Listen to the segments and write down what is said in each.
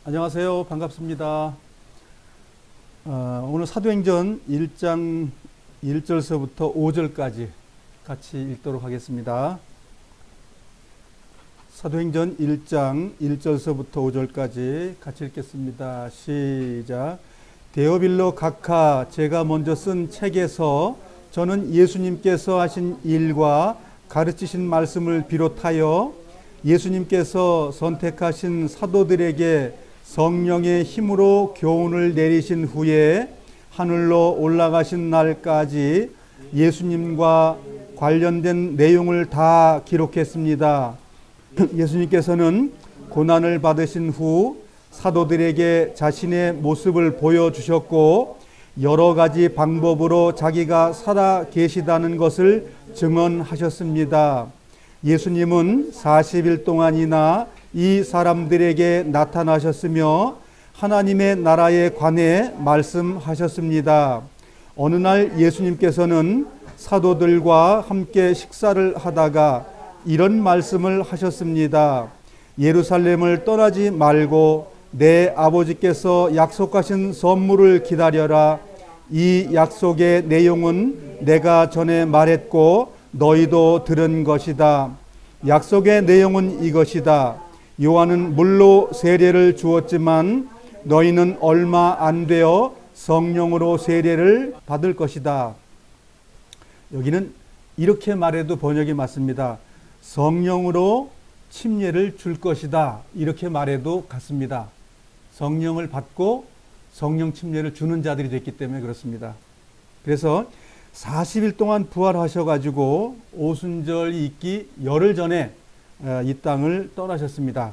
안녕하세요. 반갑습니다. 오늘 사도행전 1장 1절서부터 5절까지 같이 읽도록 하겠습니다. 사도행전 1장 1절서부터 5절까지 같이 읽겠습니다. 시작. 데오빌로 각하, 제가 먼저 쓴 책에서 저는 예수님께서 하신 일과 가르치신 말씀을 비롯하여 예수님께서 선택하신 사도들에게 성령의 힘으로 교훈을 내리신 후에 하늘로 올라가신 날까지 예수님과 관련된 내용을 다 기록했습니다. 예수님께서는 고난을 받으신 후 사도들에게 자신의 모습을 보여주셨고 여러 가지 방법으로 자기가 살아 계시다는 것을 증언하셨습니다. 예수님은 40일 동안이나 이 사람들에게 나타나셨으며 하나님의 나라에 관해 말씀하셨습니다. 어느 날 예수님께서는 사도들과 함께 식사를 하다가 이런 말씀을 하셨습니다. 예루살렘을 떠나지 말고 내 아버지께서 약속하신 선물을 기다려라. 이 약속의 내용은 내가 전에 말했고 너희도 들은 것이다. 약속의 내용은 이것이다. 요한은 물로 세례를 주었지만 너희는 얼마 안 되어 성령으로 세례를 받을 것이다. 여기는 이렇게 말해도 번역이 맞습니다. 성령으로 침례를 줄 것이다. 이렇게 말해도 같습니다. 성령을 받고 성령 침례를 주는 자들이 됐기 때문에 그렇습니다. 그래서 40일 동안 부활하셔가지고 오순절이 있기 열흘 전에 이 땅을 떠나셨습니다.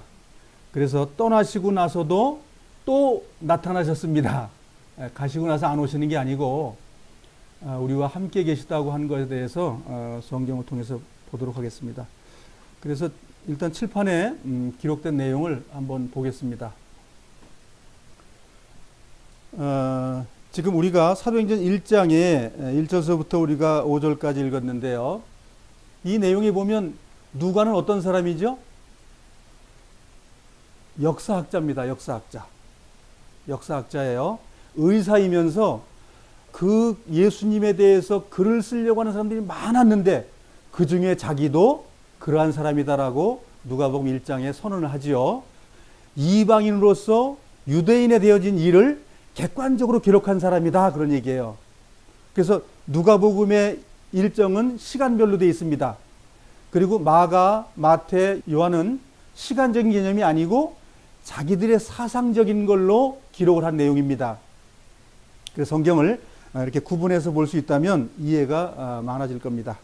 그래서 떠나시고 나서도 또 나타나셨습니다. 가시고 나서 안 오시는 게 아니고 우리와 함께 계시다고 한 것에 대해서 성경을 통해서 보도록 하겠습니다. 그래서 일단 칠판에 기록된 내용을 한번 보겠습니다. 지금 우리가 사도행전 1장에 1절서부터 우리가 5절까지 읽었는데요. 이 내용에 보면 누가는 어떤 사람이죠? 역사학자입니다. 역사학자예요. 의사이면서 그 예수님에 대해서 글을 쓰려고 하는 사람들이 많았는데 그 중에 자기도 그러한 사람이다라고 누가복음 1장에 선언을 하지요. 이방인으로서 유대인에 되어진 일을 객관적으로 기록한 사람이다 그런 얘기예요. 그래서 누가복음의 일정은 시간별로 되어 있습니다. 그리고 마가, 마태, 요한은 시간적인 개념이 아니고 자기들의 사상적인 걸로 기록을 한 내용입니다. 그래서 성경을 이렇게 구분해서 볼 수 있다면 이해가 많아질 겁니다.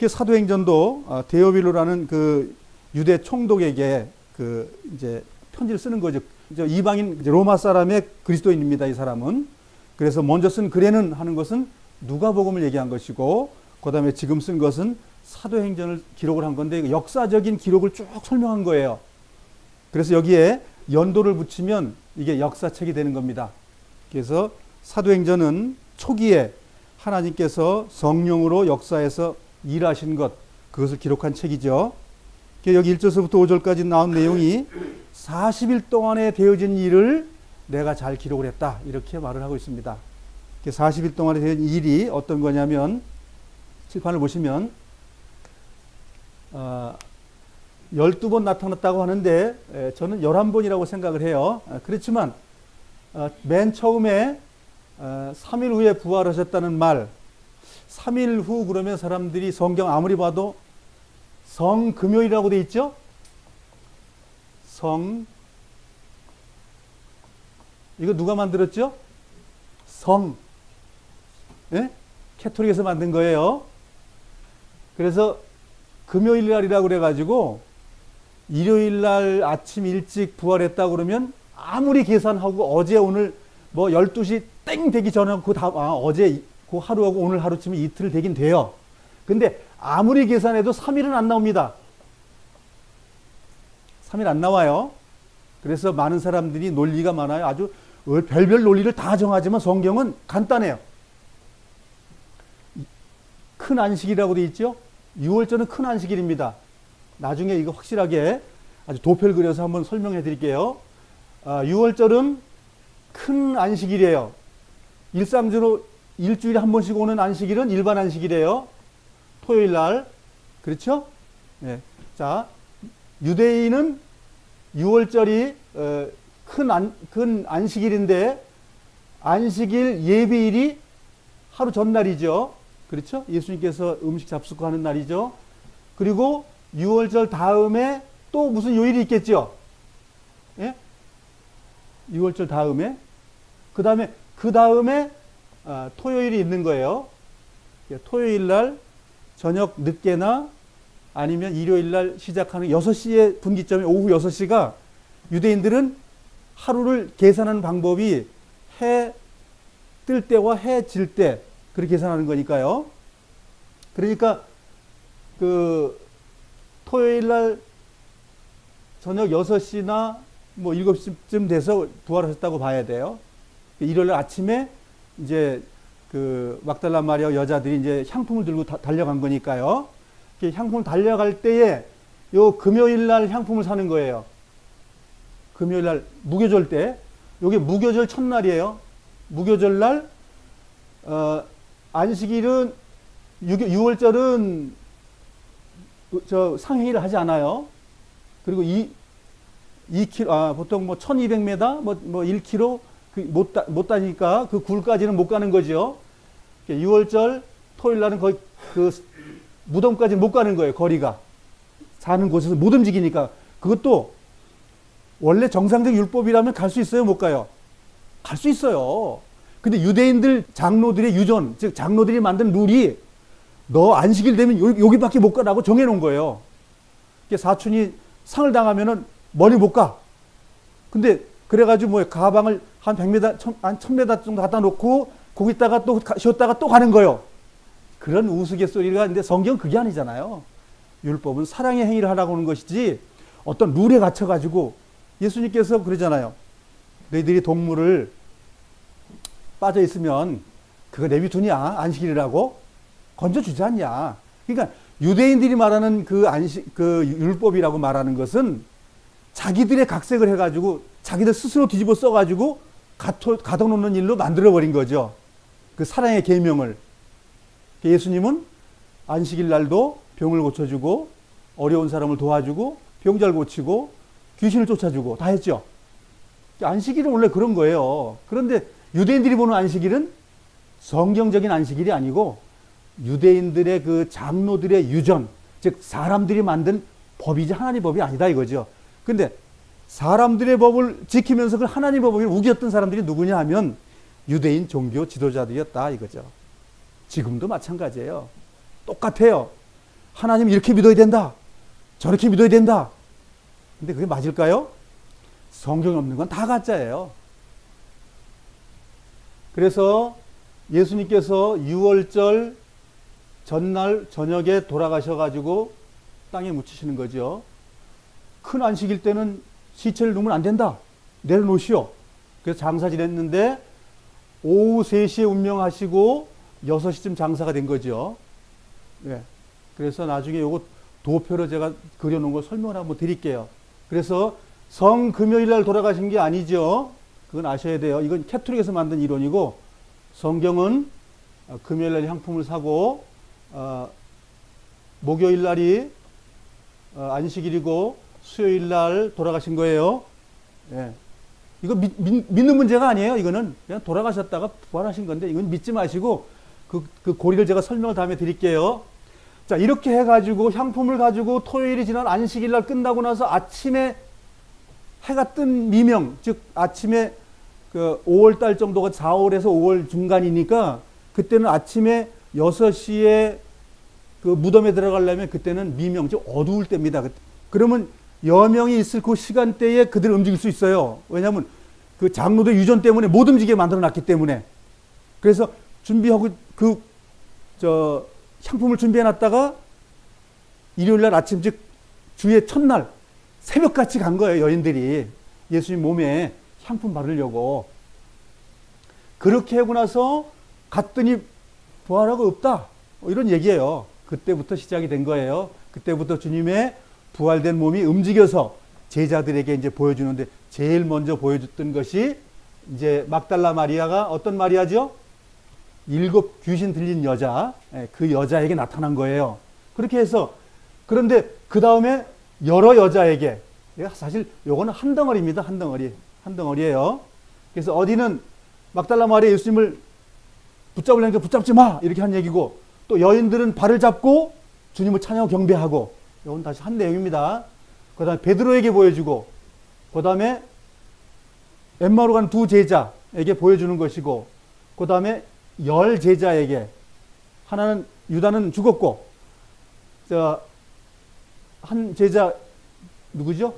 사도행전도 데오빌로라는 그 유대 총독에게 이제 편지를 쓰는 거죠. 이방인 로마 사람의 그리스도인입니다. 이 사람은. 그래서 먼저 쓴 글에는 하는 것은 누가복음을 얘기한 것이고 그 다음에 지금 쓴 것은 사도행전을 기록을 한 건데 역사적인 기록을 쭉 설명한 거예요. 그래서 여기에 연도를 붙이면 이게 역사책이 되는 겁니다. 그래서 사도행전은 초기에 하나님께서 성령으로 역사에서 일하신 것, 그것을 기록한 책이죠. 여기 1절서부터 5절까지 나온 내용이 40일 동안에 되어진 일을 내가 잘 기록을 했다. 이렇게 말을 하고 있습니다. 40일 동안에 되어진 일이 어떤 거냐면 칠판을 보시면 12번 나타났다고 하는데 저는 11번이라고 생각을 해요. 그렇지만 맨 처음에 3일 후에 부활하셨다는 말, 3일 후 그러면 사람들이 성경 아무리 봐도 성금요일이라고 돼 있죠? 이거 누가 만들었죠? 예? 캐톨릭에서 만든 거예요. 그래서 금요일 날이라고 그래가지고 일요일 날 아침 일찍 부활했다고 그러면 아무리 계산하고 어제 오늘 뭐 12시 땡 되기 전에 어제 그 하루하고 오늘 하루 치면 이틀 되긴 돼요. 근데 아무리 계산해도 3일은 안 나옵니다. 3일 안 나와요. 그래서 많은 사람들이 논리가 많아요. 아주 별별 논리를 다 정하지만 성경은 간단해요. 큰 안식이라고 되어 있죠. 6월절은 큰 안식일입니다. 나중에 이거 확실하게 아주 도표를 그려서 한번 설명해 드릴게요. 6월절은 큰 안식일이에요. 일상적으로 일주일에 한 번씩 오는 안식일은 일반 안식일이에요. 토요일 날. 그렇죠? 예. 자, 유대인은 6월절이 큰 안식일인데 안식일 예배일이 하루 전날이죠. 그렇죠? 예수님께서 음식 잡수하는 날이죠. 그리고 6월절 다음에 또 무슨 요일이 있겠죠? 예? 6월절 다음에 그 다음에 토요일이 있는 거예요. 토요일 날 저녁 늦게나 아니면 일요일 날 시작하는 6시의 분기점이 오후 6시가 유대인들은 하루를 계산하는 방법이 해 뜰 때와 해 질 때 그렇게 계산하는 거니까요. 그러니까 그 토요일 날 저녁 6시나 뭐 7시쯤 돼서 부활하셨다고 봐야 돼요. 일요일 날 아침에 이제 그 막달라 마리아 여자들이 이제 향품을 들고 달려간 거니까요. 향품을 달려갈 때에 요 금요일 날 향품을 사는 거예요. 금요일 날 무교절 때. 요게 무교절 첫날이에요. 무교절 날 안식일은 6월절은 저 상행일을 하지 않아요. 그리고 2km 보통 뭐 1200m 뭐 1km 못 다니까 그 굴까지는 못 가는 거죠. 6월절 토요일 날은 거의 그 무덤까지는 못 가는 거예요. 거리가 사는 곳에서 못 움직이니까. 그것도 원래 정상적 율법이라면 갈 수 있어요? 못 가요? 갈 수 있어요. 근데 유대인들 장로들의 유전, 즉 장로들이 만든 룰이 너 안식일 되면 여기밖에 못 가라고 정해놓은 거예요. 사촌이 상을 당하면은 멀리 못 가. 근데 그래가지고 뭐 가방을 한 100m, 한 1000m 정도 갖다 놓고 거기다가 또 쉬었다가 또 가는 거예요. 그런 우스갯소리가 있는데 성경은 그게 아니잖아요. 율법은 사랑의 행위를 하라고 하는 것이지 어떤 룰에 갇혀가지고 예수님께서 그러잖아요. 너희들이 동물을 빠져 있으면 그거 내비두냐? 안식일이라고? 건져주지 않냐? 그러니까 유대인들이 말하는 그 율법이라고 말하는 것은 자기들의 각색을 해가지고 자기들 스스로 뒤집어 써가지고 가둬놓는 일로 만들어버린 거죠. 그 사랑의 계명을. 예수님은 안식일 날도 병을 고쳐주고 어려운 사람을 도와주고 병잘 고치고 귀신을 쫓아주고 다 했죠. 안식일은 원래 그런 거예요. 그런데 유대인들이 보는 안식일은 성경적인 안식일이 아니고 유대인들의 그 장로들의 유전, 즉 사람들이 만든 법이지 하나님 법이 아니다 이거죠. 근데 사람들의 법을 지키면서 그 하나님 법을 우겼던 사람들이 누구냐 하면 유대인 종교 지도자들이었다 이거죠. 지금도 마찬가지예요. 똑같아요. 하나님 이렇게 믿어야 된다. 저렇게 믿어야 된다. 근데 그게 맞을까요? 성경에 없는 건 다 가짜예요. 그래서 예수님께서 6월절 전날 저녁에 돌아가셔가지고 땅에 묻히시는 거죠. 큰 안식일 때는 시체를 놓으면 안 된다. 내려놓으시오. 그래서 장사 지냈는데 오후 3시에 운명하시고 6시쯤 장사가 된 거죠. 네. 그래서 나중에 요거 도표로 제가 그려놓은 걸 설명을 한번 드릴게요. 그래서 성금요일 날 돌아가신 게 아니죠. 그건 아셔야 돼요. 이건 캐톨릭에서 만든 이론이고 성경은 금요일 날 향품을 사고 목요일 날이 안식일이고 수요일 날 돌아가신 거예요. 예. 이거 믿는 문제가 아니에요. 이거는 그냥 돌아가셨다가 부활하신 건데 이건 믿지 마시고 그 고리를 제가 설명을 다음에 드릴게요. 자, 이렇게 해가지고 향품을 가지고 토요일이 지난 안식일 날 끝나고 나서 아침에 해가 뜬 미명, 즉 아침에 그 5월달 정도가 4월에서 5월 중간이니까 그때는 아침에 6시에 그 무덤에 들어가려면 그때는 미명, 즉 어두울 때입니다. 그러면 여명이 있을 그 시간대에 그들을 움직일 수 있어요. 왜냐하면 그 장로들 유전 때문에 못 움직이게 만들어 놨기 때문에. 그래서 준비하고 향품을 준비해 놨다가 일요일 날 아침, 즉 주의 첫날 새벽같이 간 거예요. 여인들이 예수님 몸에 향품 바르려고. 그렇게 하고 나서 갔더니 부활하고 없다, 이런 얘기예요. 그때부터 시작이 된 거예요. 그때부터 주님의 부활된 몸이 움직여서 제자들에게 이제 보여주는데 제일 먼저 보여줬던 것이 이제 막달라 마리아가 어떤 마리아죠? 7 귀신 들린 여자, 그 여자에게 나타난 거예요. 그렇게 해서 그런데 그 다음에 여러 여자에게, 사실 요거는 한 덩어리입니다. 한 덩어리예요. 그래서 어디는 막달라 마리아 예수님을 붙잡으려니까 붙잡지 마 이렇게 한 얘기고, 또 여인들은 발을 잡고 주님을 찬양 경배하고, 이건 다시 한 내용입니다. 그 다음에 베드로에게 보여주고, 그 다음에 엠마오로 간 두 제자에게 보여주는 것이고, 그 다음에 10 제자에게, 하나는 유다는 죽었고, 한 제자 누구죠?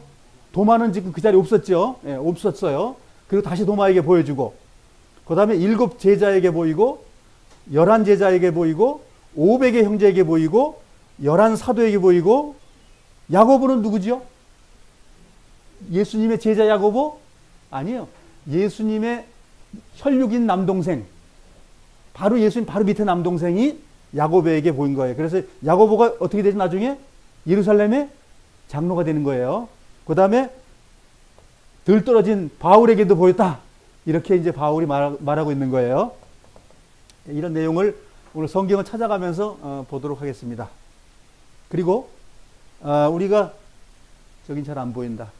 도마는 지금 그 자리에 없었죠. 없었어요. 그리고 다시 도마에게 보여주고, 그 다음에 7 제자에게 보이고, 11 제자에게 보이고, 500의 형제에게 보이고, 11 사도에게 보이고, 야고보는 누구죠? 예수님의 제자 야고보? 아니에요. 예수님의 혈육인 남동생, 바로 예수님 바로 밑에 남동생이 야고보에게 보인 거예요. 그래서 야고보가 어떻게 되지? 나중에 예루살렘의 장로가 되는 거예요. 그 다음에 덜 떨어진 바울에게도 보였다. 이렇게 이제 바울이 말하고 있는 거예요. 이런 내용을 오늘 성경을 찾아가면서 보도록 하겠습니다. 그리고 우리가 저긴 잘 안 보인다.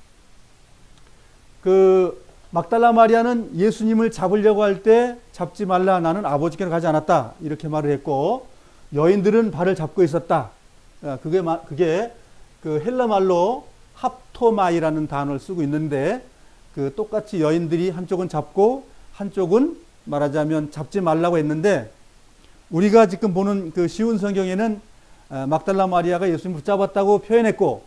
그 막달라 마리아는 예수님을 잡으려고 할 때 잡지 말라, 나는 아버지께로 가지 않았다, 이렇게 말을 했고, 여인들은 발을 잡고 있었다. 그게 그 헬라 말로 합토마이라는 단어를 쓰고 있는데, 그 똑같이 여인들이 한쪽은 잡고 한쪽은 말하자면 잡지 말라고 했는데, 우리가 지금 보는 그 쉬운 성경에는 막달라 마리아가 예수님을 붙잡았다고 표현했고,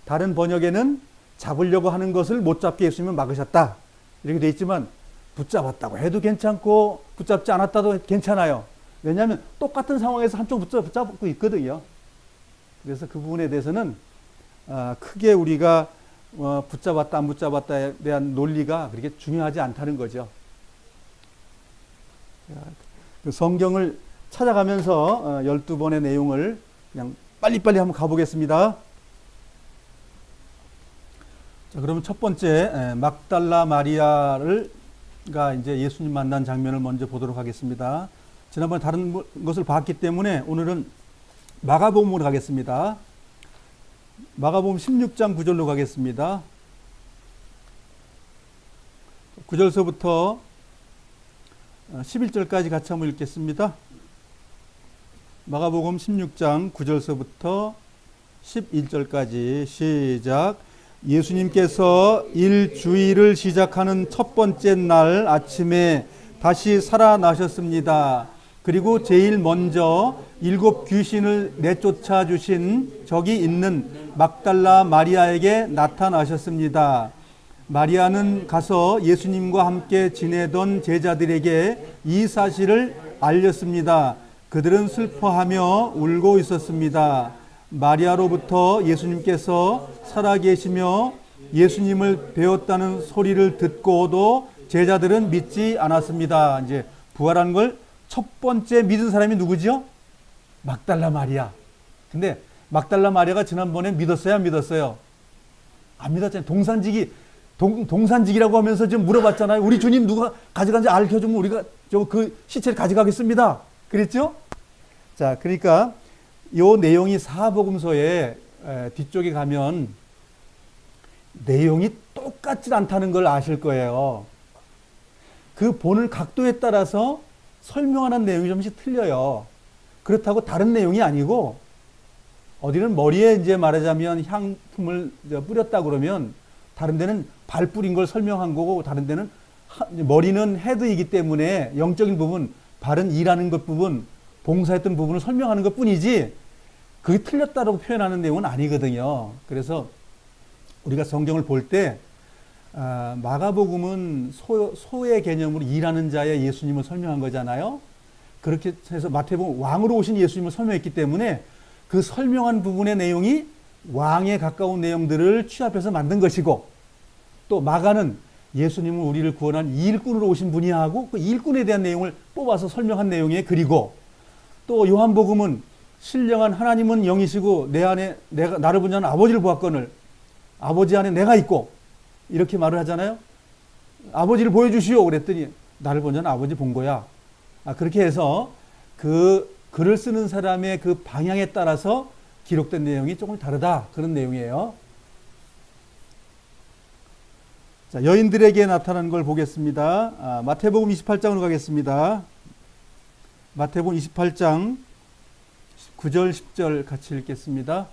다른 번역에는 잡으려고 하는 것을 못 잡게 예수님은 막으셨다, 이렇게 돼 있지만, 붙잡았다고 해도 괜찮고 붙잡지 않았다도 괜찮아요. 왜냐하면 똑같은 상황에서 한쪽 붙잡고 있거든요. 그래서 그 부분에 대해서는 크게 우리가 붙잡았다 안 붙잡았다에 대한 논리가 그렇게 중요하지 않다는 거죠. 그 성경을 찾아가면서 12번의 내용을 그냥 빨리빨리 한번 가보겠습니다. 자, 그러면 첫 번째 막달라 마리아가 이제 예수님 만난 장면을 먼저 보도록 하겠습니다. 지난번에 다른 것을 봤기 때문에 오늘은 마가복음으로 가겠습니다. 마가복음 16장 9절로 가겠습니다. 9절서부터 11절까지 같이 한번 읽겠습니다. 마가복음 16장 9절서부터 11절까지 시작. 예수님께서 일주일을 시작하는 첫 번째 날 아침에 다시 살아나셨습니다. 그리고 제일 먼저 7 귀신을 내쫓아 주신 저기 있는 막달라 마리아에게 나타나셨습니다. 마리아는 가서 예수님과 함께 지내던 제자들에게 이 사실을 알렸습니다. 그들은 슬퍼하며 울고 있었습니다. 마리아로부터 예수님께서 살아계시며 예수님을 배웠다는 소리를 듣고도 제자들은 믿지 않았습니다. 이제 부활한 걸 첫 번째 믿은 사람이 누구죠? 막달라 마리아. 근데 막달라 마리아가 지난번에 믿었어요, 안 믿었어요? 안 믿었잖아요. 동산직이라고 하면서 좀 물어봤잖아요. 우리 주님 누가 가져간지 알려주면 우리가 그 시체를 가져가겠습니다. 그랬죠? 자, 그러니까 요 내용이 사복음서에 뒤쪽에 가면 내용이 똑같지 않다는 걸 아실 거예요. 그 보는 각도에 따라서 설명하는 내용이 좀씩 틀려요. 그렇다고 다른 내용이 아니고, 어디는 머리에 이제 말하자면 향품을 뿌렸다 그러면 다른 데는 발 뿌린 걸 설명한 거고, 다른 데는 머리는 헤드이기 때문에 영적인 부분, 발은 일하는 것 부분, 봉사했던 부분을 설명하는 것 뿐이지 그게 틀렸다고 표현하는 내용은 아니거든요. 그래서 우리가 성경을 볼 때 마가복음은 소의 개념으로 일하는 자의 예수님을 설명한 거잖아요. 그렇게 해서 마태복음 왕으로 오신 예수님을 설명했기 때문에 그 설명한 부분의 내용이 왕에 가까운 내용들을 취합해서 만든 것이고, 또 마가는 예수님은 우리를 구원한 일꾼으로 오신 분이야 하고 그 일꾼에 대한 내용을 뽑아서 설명한 내용의 글이고, 또 요한복음은 신령한 하나님은 영이시고 내 안에 나를 본 자는 아버지를 보았거늘, 아버지 안에 내가 있고 이렇게 말을 하잖아요. 아버지를 보여주시오 그랬더니 나를 본 자는 아버지 본 거야. 그렇게 해서 그 글을 쓰는 사람의 그 방향에 따라서 기록된 내용이 조금 다르다 그런 내용이에요. 자, 여인들에게 나타난 걸 보겠습니다. 마태복음 28장으로 가겠습니다. 마태복음 28장 9절 10절 같이 읽겠습니다.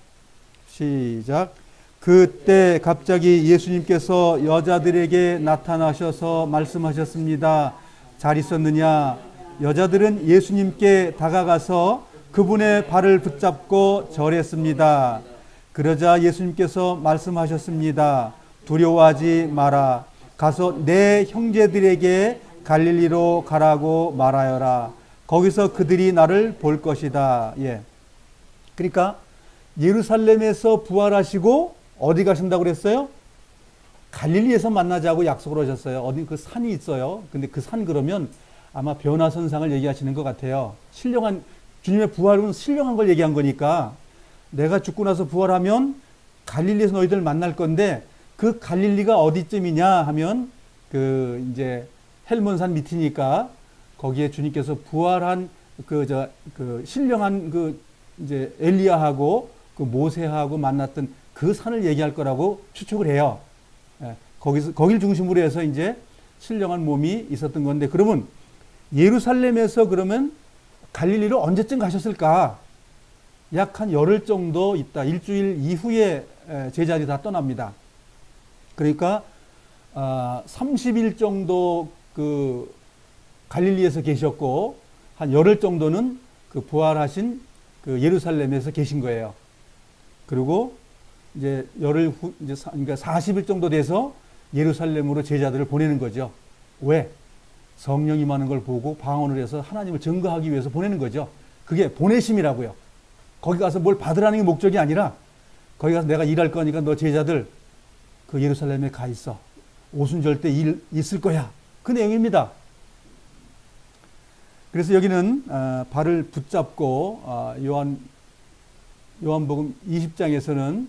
시작. 그때 갑자기 예수님께서 여자들에게 나타나셔서 말씀하셨습니다. 잘 있었느냐? 여자들은 예수님께 다가가서 그분의 발을 붙잡고 절했습니다. 그러자 예수님께서 말씀하셨습니다. 두려워하지 마라. 가서 내 형제들에게 갈릴리로 가라고 말하여라. 거기서 그들이 나를 볼 것이다. 예. 그러니까 예루살렘에서 부활하시고 어디 가신다고 그랬어요? 갈릴리에서 만나자고 약속을 하셨어요. 어디 그 산이 있어요. 근데 그 산 그러면 아마 변화선상을 얘기하시는 것 같아요. 신령한 주님의 부활은 신령한 걸 얘기한 거니까 내가 죽고 나서 부활하면 갈릴리에서 너희들 만날 건데 그 갈릴리가 어디쯤이냐 하면 그 이제 헬몬산 밑이니까 거기에 주님께서 부활한 그 신령한 그 이제 엘리야하고 그 모세하고 만났던 그 산을 얘기할 거라고 추측을 해요. 예, 거길 중심으로 해서 이제 신령한 몸이 있었던 건데 그러면 예루살렘에서 그러면 갈릴리로 언제쯤 가셨을까? 약 한 열흘 정도 있다. 일주일 이후에 제자들이 다 떠납니다. 그러니까 30일 정도 그 갈릴리에서 계셨고 한 열흘 정도는 그 부활하신 그 예루살렘에서 계신 거예요. 그리고 이제 열흘 후 이제 그러니까 40일 정도 돼서 예루살렘으로 제자들을 보내는 거죠. 왜? 성령 임하는 걸 보고 방언을 해서 하나님을 증거하기 위해서 보내는 거죠. 그게 보내심이라고요. 거기 가서 뭘 받으라는 게 목적이 아니라 거기 가서 내가 일할 거니까 너 제자들 그 예루살렘에 가 있어. 오순절 때 일 있을 거야. 그 내용입니다. 그래서 여기는 발을 붙잡고 요한복음 20장에서는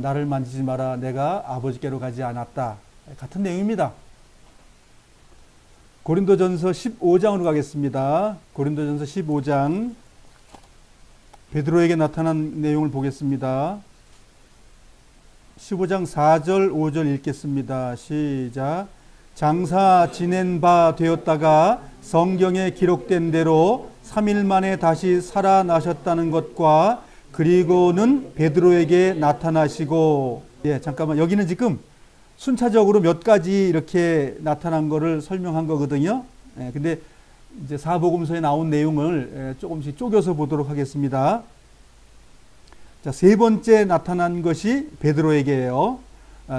나를 만지지 마라. 내가 아버지께로 가지 않았다. 같은 내용입니다. 고린도전서 15장으로 가겠습니다. 고린도전서 15장 베드로에게 나타난 내용을 보겠습니다. 15장 4절 5절 읽겠습니다. 시작. 장사 지낸 바 되었다가 성경에 기록된 대로 3일 만에 다시 살아나셨다는 것과 그리고는 베드로에게 나타나시고 잠깐만 여기는 지금 순차적으로 몇 가지 이렇게 나타난 거를 설명한 거거든요. 근데 이제 사복음서에 나온 내용을 조금씩 쪼개서 보도록 하겠습니다. 자, 세 번째 나타난 것이 베드로에게예요.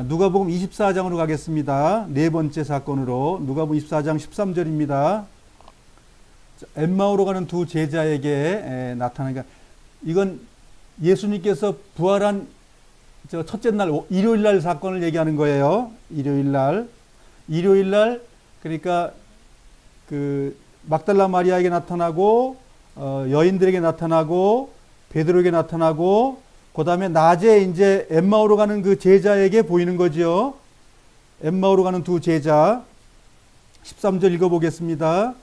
누가복음 24장으로 가겠습니다. 네 번째 사건으로 누가복음 24장 13절입니다. 엠마오로 가는 두 제자에게 나타나니까 이건 예수님께서 부활한 첫째 날 일요일 날 사건을 얘기하는 거예요. 일요일 날 그러니까 그 막달라 마리아에게 나타나고 여인들에게 나타나고 베드로에게 나타나고 그 다음에 낮에 이제 엠마오로 가는 그 제자에게 보이는 거죠. 엠마오로 가는 두 제자 13절 읽어보겠습니다.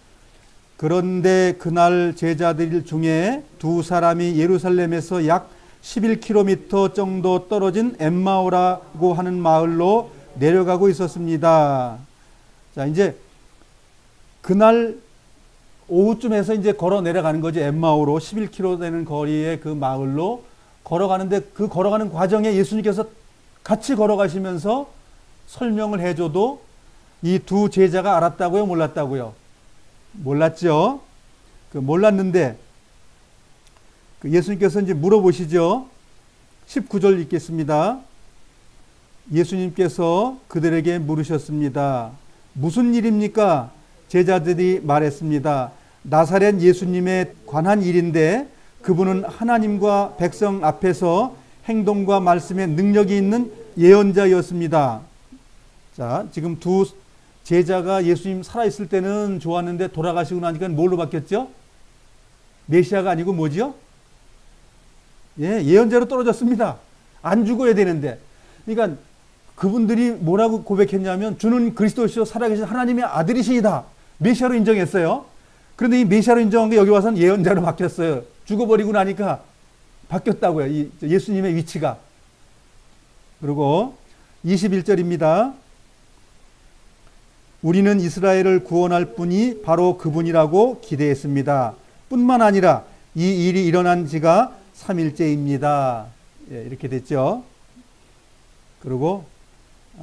그런데 그날 제자들 중에 두 사람이 예루살렘에서 약 11km 정도 떨어진 엠마오라고 하는 마을로 내려가고 있었습니다. 자, 이제 그날 오후쯤에서 이제 걸어 내려가는 거죠. 엠마오로 11km 되는 거리의 그 마을로 걸어가는데 그 걸어가는 과정에 예수님께서 같이 걸어가시면서 설명을 해줘도 이 두 제자가 알았다고요? 몰랐다고요? 몰랐죠. 몰랐는데 예수님께서 이제 물어보시죠. 19절 읽겠습니다. 예수님께서 그들에게 물으셨습니다. 무슨 일입니까? 제자들이 말했습니다. 나사렛 예수님에 관한 일인데 그분은 하나님과 백성 앞에서 행동과 말씀에 능력이 있는 예언자였습니다. 자, 지금 두 제자가 예수님 살아있을 때는 좋았는데 돌아가시고 나니까 뭘로 바뀌었죠? 메시아가 아니고 뭐지요? 예언자로 떨어졌습니다. 안 죽어야 되는데. 그러니까 그분들이 뭐라고 고백했냐면 주는 그리스도시요 살아계신 하나님의 아들이시이다. 메시아로 인정했어요. 그런데 이 메시아로 인정한 게 여기 와서는 예언자로 바뀌었어요. 죽어버리고 나니까 바뀌었다고요. 이 예수님의 위치가. 그리고 21절입니다. 우리는 이스라엘을 구원할 분이 바로 그분이라고 기대했습니다. 뿐만 아니라 이 일이 일어난 지가 3일째입니다. 예, 이렇게 됐죠. 그리고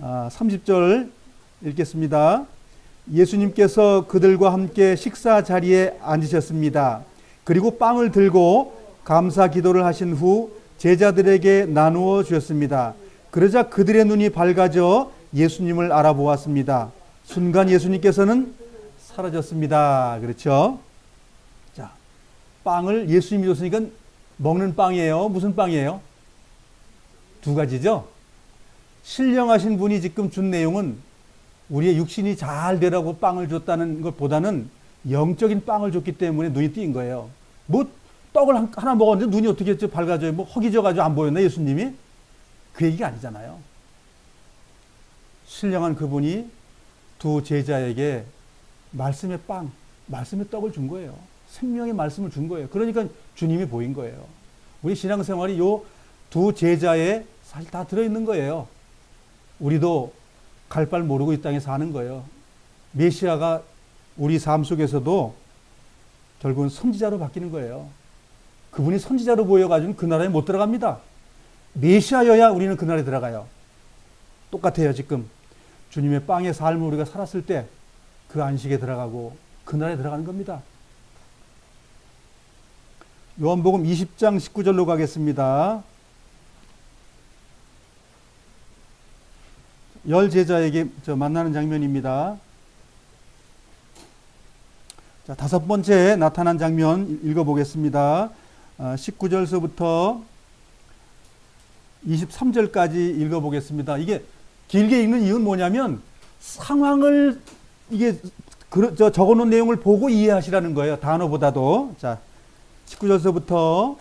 30절 읽겠습니다. 예수님께서 그들과 함께 식사 자리에 앉으셨습니다. 그리고 빵을 들고 감사 기도를 하신 후 제자들에게 나누어 주셨습니다. 그러자 그들의 눈이 밝아져 예수님을 알아보았습니다. 순간 예수님께서는 사라졌습니다. 그렇죠? 자, 빵을 예수님이 줬으니까 먹는 빵이에요. 무슨 빵이에요? 두 가지죠. 신령하신 분이 지금 준 내용은 우리의 육신이 잘 되라고 빵을 줬다는 것보다는 영적인 빵을 줬기 때문에 눈이 띈 거예요. 뭐 떡을 하나 먹었는데 눈이 어떻게 밝아져요? 뭐 허기져가지고 안 보였나 예수님이? 그 얘기가 아니잖아요. 신령한 그분이 두 제자에게 말씀의 빵, 말씀의 떡을 준 거예요. 생명의 말씀을 준 거예요. 그러니까 주님이 보인 거예요. 우리 신앙생활이 요 두 제자에 사실 다 들어있는 거예요. 우리도 갈 발 모르고 이 땅에 사는 거예요. 메시아가 우리 삶 속에서도 결국은 선지자로 바뀌는 거예요. 그분이 선지자로 보여가지고 그 나라에 못 들어갑니다. 메시아여야 우리는 그 나라에 들어가요. 똑같아요. 지금 주님의 빵의 삶을 우리가 살았을 때 그 안식에 들어가고 그 나라에 들어가는 겁니다. 요한복음 20장 19절로 가겠습니다. 열 제자에게 만나는 장면입니다. 자, 다섯 번째 나타난 장면 읽어보겠습니다. 19절서부터 23절까지 읽어보겠습니다. 이게 길게 읽는 이유는 뭐냐면 상황을 이게 적어놓은 내용을 보고 이해하시라는 거예요. 단어보다도. 자, 19절서부터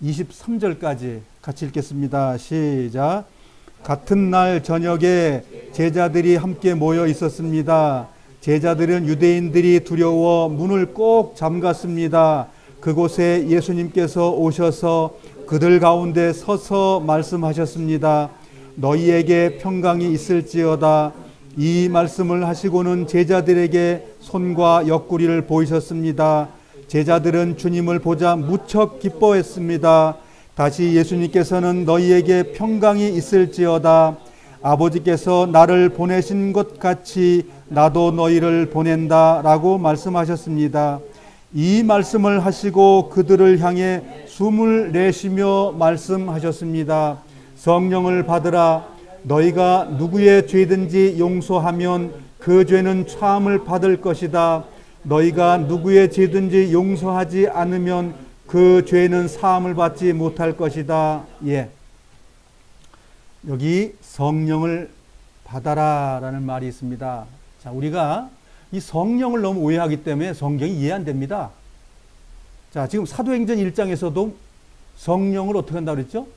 23절까지 같이 읽겠습니다. 시작. 같은 날 저녁에 제자들이 함께 모여 있었습니다. 제자들은 유대인들이 두려워 문을 꼭 잠갔습니다. 그곳에 예수님께서 오셔서 그들 가운데 서서 말씀하셨습니다. 너희에게 평강이 있을지어다. 이 말씀을 하시고는 제자들에게 손과 옆구리를 보이셨습니다. 제자들은 주님을 보자 무척 기뻐했습니다. 다시 예수님께서는 너희에게 평강이 있을지어다. 아버지께서 나를 보내신 것 같이 나도 너희를 보낸다 라고 말씀하셨습니다. 이 말씀을 하시고 그들을 향해 숨을 내쉬며 말씀하셨습니다. 성령을 받으라. 너희가 누구의 죄든지 용서하면 그 죄는 사함을 받을 것이다. 너희가 누구의 죄든지 용서하지 않으면 그 죄는 사함을 받지 못할 것이다. 예. 여기 성령을 받아라 라는 말이 있습니다. 자, 우리가 이 성령을 너무 오해하기 때문에 성경이 이해 안 됩니다. 자, 지금 사도행전 1장에서도 성령을 어떻게 한다고 그랬죠?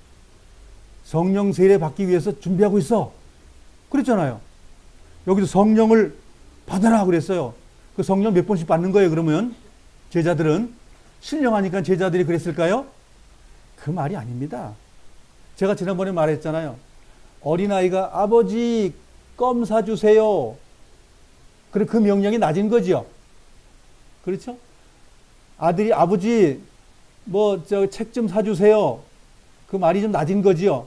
성령 세례 받기 위해서 준비하고 있어. 그랬잖아요. 여기도 성령을 받아라 그랬어요. 그 성령 몇 번씩 받는 거예요, 그러면? 제자들은? 신령하니까 제자들이 그랬을까요? 그 말이 아닙니다. 제가 지난번에 말했잖아요. 어린아이가 아버지 껌 사주세요. 그래, 그 명령이 낮은 거지요. 그렇죠? 아들이 아버지 책 좀 사주세요. 그 말이 좀 낮은 거지요.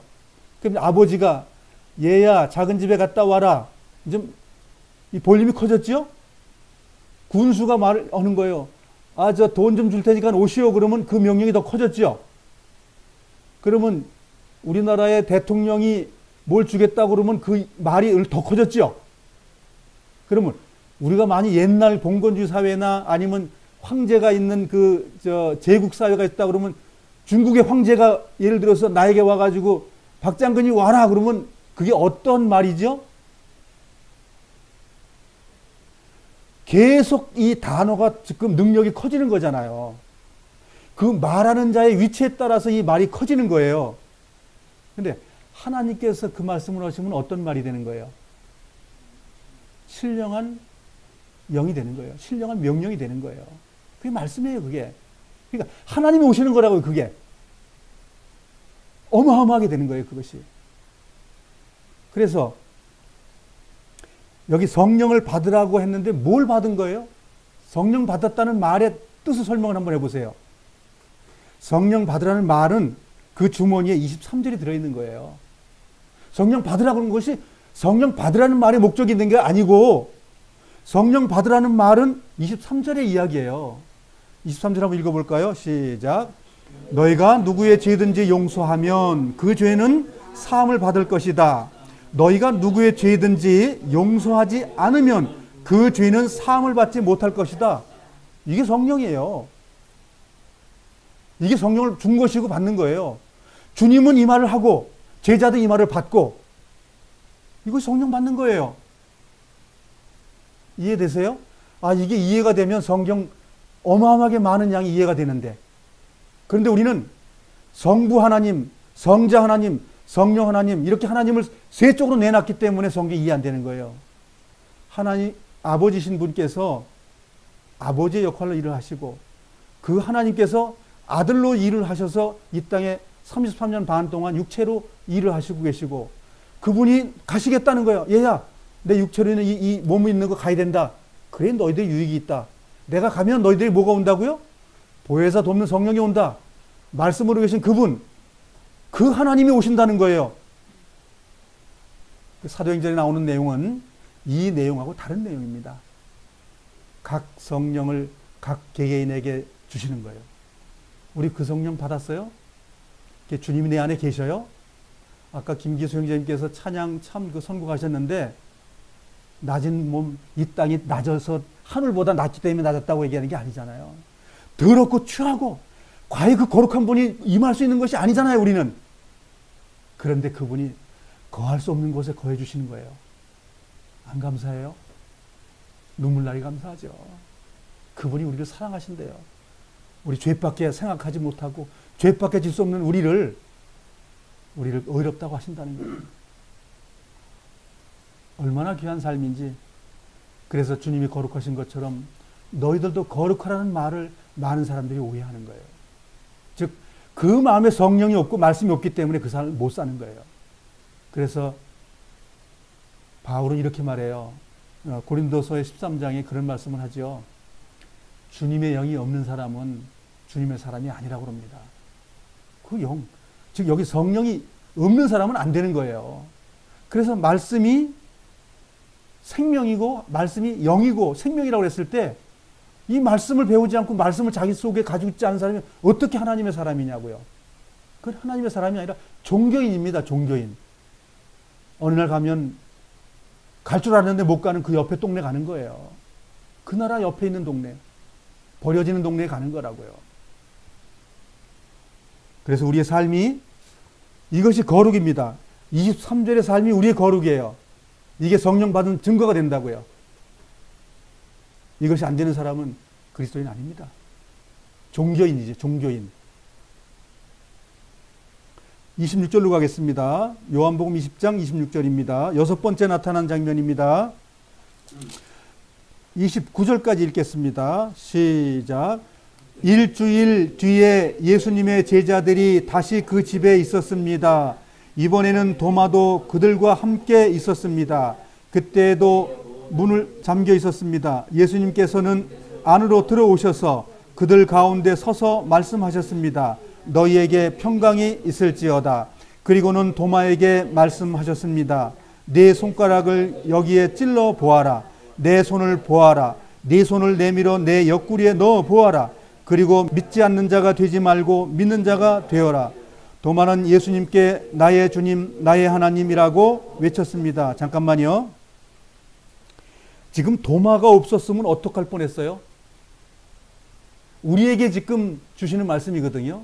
그럼 아버지가 얘야 작은 집에 갔다 와라. 좀 이 볼륨이 커졌지요? 군수가 말을 하는 거예요. 아, 저 돈 좀 줄 테니까 오시오. 그러면 그 명령이 더 커졌지요. 그러면 우리나라의 대통령이 뭘 주겠다고 그러면 그 말이 더 커졌지요. 그러면 우리가 많이 옛날 봉건주의 사회나 아니면 황제가 있는 제국 사회가 있다 그러면 중국의 황제가 예를 들어서 나에게 와가지고 박장근이 와라 그러면 그게 어떤 말이죠? 계속 이 단어가 지금 능력이 커지는 거잖아요. 그 말하는 자의 위치에 따라서 이 말이 커지는 거예요. 근데 하나님께서 그 말씀을 하시면 어떤 말이 되는 거예요? 신령한 영이 되는 거예요. 신령한 명령이 되는 거예요. 그게 말씀이에요, 그게. 그러니까 하나님이 오시는 거라고요, 그게. 어마어마하게 되는 거예요, 그것이. 그래서 여기 성령을 받으라고 했는데 뭘 받은 거예요? 성령 받았다는 말의 뜻을 설명을 한번 해보세요. 성령 받으라는 말은 그 주머니에 23절이 들어있는 거예요. 성령 받으라고 하는 것이 성령 받으라는 말의 목적이 있는 게 아니고 성령 받으라는 말은 23절의 이야기예요. 23절 한번 읽어볼까요? 시작. 너희가 누구의 죄든지 용서하면 그 죄는 사함을 받을 것이다. 너희가 누구의 죄든지 용서하지 않으면 그 죄는 사함을 받지 못할 것이다. 이게 성령이에요. 이게 성령을 준 것이고 받는 거예요. 주님은 이 말을 하고 제자도 이 말을 받고 이것이 성령 받는 거예요. 이해되세요? 아, 이게 이해가 되면 성경 어마어마하게 많은 양이 이해가 되는데, 그런데 우리는 성부 하나님, 성자 하나님, 성령 하나님 이렇게 하나님을 세 쪽으로 내놨기 때문에 성경이 이해 안 되는 거예요. 하나님 아버지신 분께서 아버지의 역할로 일을 하시고 그 하나님께서 아들로 일을 하셔서 이 땅에 33년 반 동안 육체로 일을 하시고 계시고 그분이 가시겠다는 거예요. 얘야, 내 육체로 있는 이 몸이 있는 거 가야 된다. 그래, 너희들 유익이 있다. 내가 가면 너희들이 뭐가 온다고요? 보혜사 돕는 성령이 온다. 말씀으로 계신 그분, 그 하나님이 오신다는 거예요. 사도행전에 나오는 내용은 이 내용하고 다른 내용입니다. 각 성령을 각 개개인에게 주시는 거예요. 우리 그 성령 받았어요? 주님이 내 안에 계셔요? 아까 김기수 형제님께서 찬양 참 그 선곡하셨는데, 낮은 몸, 이 땅이 낮아서 하늘보다 낮기 때문에 낮았다고 얘기하는 게 아니잖아요. 더럽고 추하고 과연 그 거룩한 분이 임할 수 있는 것이 아니잖아요, 우리는. 그런데 그분이 거할 수 없는 곳에 거해 주시는 거예요. 안 감사해요? 눈물 나게 감사하죠. 그분이 우리를 사랑하신대요. 우리 죄밖에 생각하지 못하고 죄밖에 질 수 없는 우리를 의롭다고 하신다는 거예요. 얼마나 귀한 삶인지. 그래서 주님이 거룩하신 것처럼 너희들도 거룩하라는 말을 많은 사람들이 오해하는 거예요. 즉, 그 마음에 성령이 없고 말씀이 없기 때문에 그 사람을 못 사는 거예요. 그래서 바울은 이렇게 말해요. 고린도서의 13장에 그런 말씀을 하죠. 주님의 영이 없는 사람은 주님의 사람이 아니라고 합니다. 그 영, 즉 여기 성령이 없는 사람은 안 되는 거예요. 그래서 말씀이 생명이고 말씀이 영이고 생명이라고 했을 때 이 말씀을 배우지 않고 말씀을 자기 속에 가지고 있지 않은 사람이 어떻게 하나님의 사람이냐고요. 그건 하나님의 사람이 아니라 종교인입니다. 종교인. 어느 날 가면 갈 줄 알았는데 못 가는 그 옆에 동네 가는 거예요. 그 나라 옆에 있는 동네, 버려지는 동네에 가는 거라고요. 그래서 우리의 삶이 이것이 거룩입니다. 23절의 삶이 우리의 거룩이에요. 이게 성령 받은 증거가 된다고요. 이것이 안 되는 사람은 그리스도인 아닙니다. 종교인이지, 종교인. 26절로 가겠습니다. 요한복음 20장 26절입니다. 여섯 번째 나타난 장면입니다. 29절까지 읽겠습니다. 시작. 일주일 뒤에 예수님의 제자들이 다시 그 집에 있었습니다. 이번에는 도마도 그들과 함께 있었습니다. 그때도 문을 잠겨 있었습니다. 예수님께서는 안으로 들어오셔서 그들 가운데 서서 말씀하셨습니다. 너희에게 평강이 있을지어다. 그리고는 도마에게 말씀하셨습니다. 내 손가락을 여기에 찔러 보아라. 내 손을 보아라. 네 손을 내밀어 내 옆구리에 넣어 보아라. 그리고 믿지 않는 자가 되지 말고 믿는 자가 되어라. 도마는 예수님께 나의 주님, 나의 하나님이라고 외쳤습니다. 잠깐만요. 지금 도마가 없었으면 어떡할 뻔했어요? 우리에게 지금 주시는 말씀이거든요.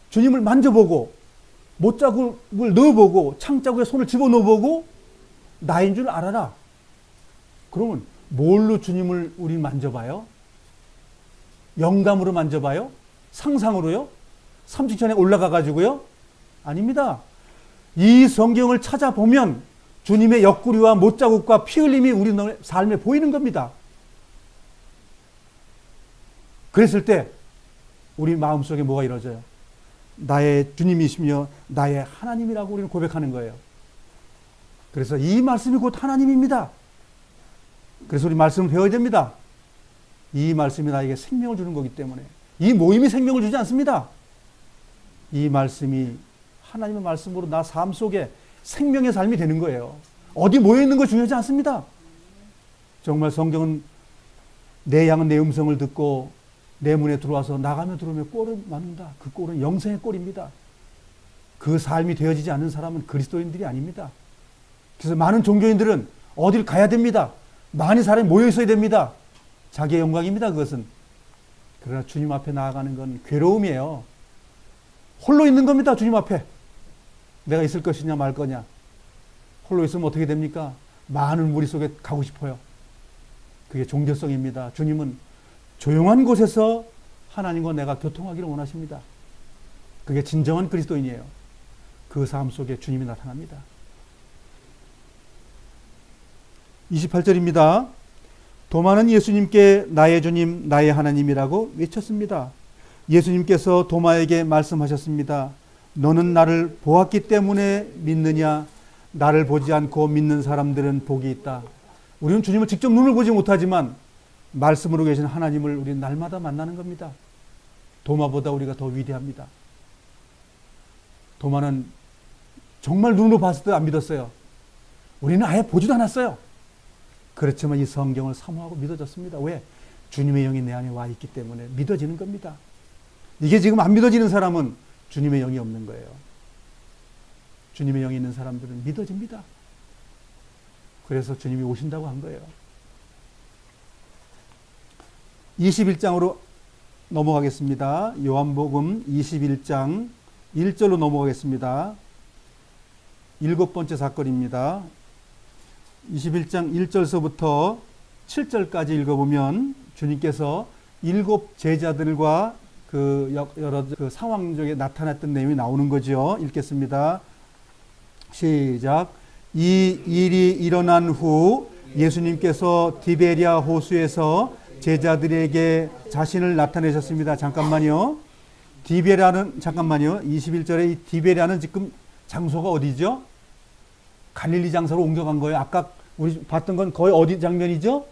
주님을 만져보고 못자국을 넣어보고 창자국에 손을 집어넣어보고 나인 줄 알아라. 그러면 뭘로 주님을 우리 만져봐요? 영감으로 만져봐요? 상상으로요? 삼층천에 올라가 가지고요? 아닙니다. 이 성경을 찾아보면 주님의 옆구리와 못자국과 피 흘림이 우리 삶에 보이는 겁니다. 그랬을 때 우리 마음속에 뭐가 이루어져요? 나의 주님이시며 나의 하나님이라고 우리는 고백하는 거예요. 그래서 이 말씀이 곧 하나님입니다. 그래서 우리 말씀을 배워야 됩니다. 이 말씀이 나에게 생명을 주는 거기 때문에. 이 모임이 생명을 주지 않습니다. 이 말씀이 하나님의 말씀으로 나 삶 속에 생명의 삶이 되는 거예요. 어디 모여 있는 거 중요하지 않습니다. 정말 성경은 내 양은 내 음성을 듣고 내 문에 들어와서 나가며 들어오며 꼴을 맞는다. 그 꼴은 영생의 꼴입니다. 그 삶이 되어지지 않는 사람은 그리스도인들이 아닙니다. 그래서 많은 종교인들은 어딜 가야 됩니다. 많은 사람이 모여 있어야 됩니다. 자기의 영광입니다. 그것은. 그러나 주님 앞에 나아가는 건 괴로움이에요. 홀로 있는 겁니다. 주님 앞에. 내가 있을 것이냐 말 거냐. 홀로 있으면 어떻게 됩니까? 많은 무리 속에 가고 싶어요. 그게 종교성입니다. 주님은 조용한 곳에서 하나님과 내가 교통하기를 원하십니다. 그게 진정한 그리스도인이에요. 그 삶 속에 주님이 나타납니다. 28절입니다. 도마는 예수님께 나의 주님, 나의 하나님이라고 외쳤습니다. 예수님께서 도마에게 말씀하셨습니다. 너는 나를 보았기 때문에 믿느냐? 나를 보지 않고 믿는 사람들은 복이 있다. 우리는 주님을 직접 눈을 보지 못하지만 말씀으로 계신 하나님을 우리는 날마다 만나는 겁니다. 도마보다 우리가 더 위대합니다. 도마는 정말 눈으로 봤을 때 안 믿었어요. 우리는 아예 보지도 않았어요. 그렇지만 이 성경을 사모하고 믿어졌습니다. 왜? 주님의 영이 내 안에 와 있기 때문에 믿어지는 겁니다. 이게 지금 안 믿어지는 사람은 주님의 영이 없는 거예요. 주님의 영이 있는 사람들은 믿어집니다. 그래서 주님이 오신다고 한 거예요. 21장으로 넘어가겠습니다. 요한복음 21장 1절로 넘어가겠습니다. 7번째 사건입니다. 21장 1절서부터 7절까지 읽어보면 주님께서 7 제자들과 여러 상황 중에 나타났던 내용이 나오는 거죠. 읽겠습니다. 시작. 이 일이 일어난 후 예수님께서 디베랴 호수에서 제자들에게 자신을 나타내셨습니다. 잠깐만요. 21절에 이 디베랴는 지금 장소가 어디죠? 갈릴리 장소로 옮겨간 거예요. 아까 우리 봤던 건 거의 어디 장면이죠?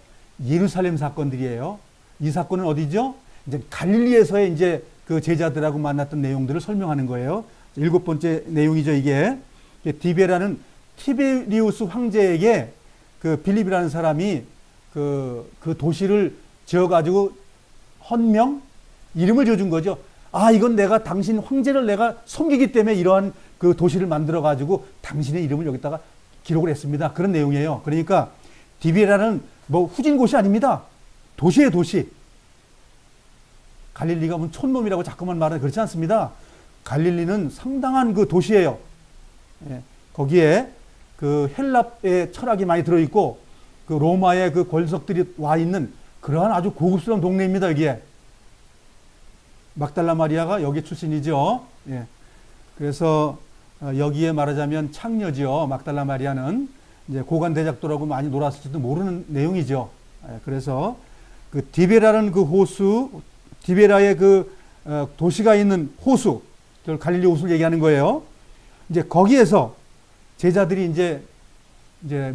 예루살렘 사건들이에요. 이 사건은 어디죠? 이제 갈릴리에서의 이제 그 제자들하고 만났던 내용들을 설명하는 거예요. 7번째 내용이죠, 이게. 디베랴는 티베리우스 황제에게 그 빌립이라는 사람이 그 도시를 지어가지고 헌명? 이름을 지어준 거죠. 아, 이건 내가 당신 황제를 내가 섬기기 때문에 이러한 그 도시를 만들어가지고 당신의 이름을 여기다가 기록을 했습니다. 그런 내용이에요. 그러니까 디베랴는 뭐 후진 곳이 아닙니다. 도시예요, 도시. 갈릴리가 뭐 촌놈이라고 자꾸만 말하는 그렇지 않습니다. 갈릴리는 상당한 그 도시예요. 예, 거기에 그 헬랍의 철학이 많이 들어있고 그 로마의 그 권석들이 와 있는 그러한 아주 고급스러운 동네입니다. 여기에 막달라 마리아가 여기 출신이죠. 예. 그래서 여기에 말하자면 창녀죠. 막달라 마리아는 이제 고관 대작도라고 많이 놀았을지도 모르는 내용이죠. 예. 그래서 그 디베라는 그 호수, 디베라의 그 도시가 있는 호수, 갈릴리 호수를 얘기하는 거예요. 이제 거기에서 제자들이 이제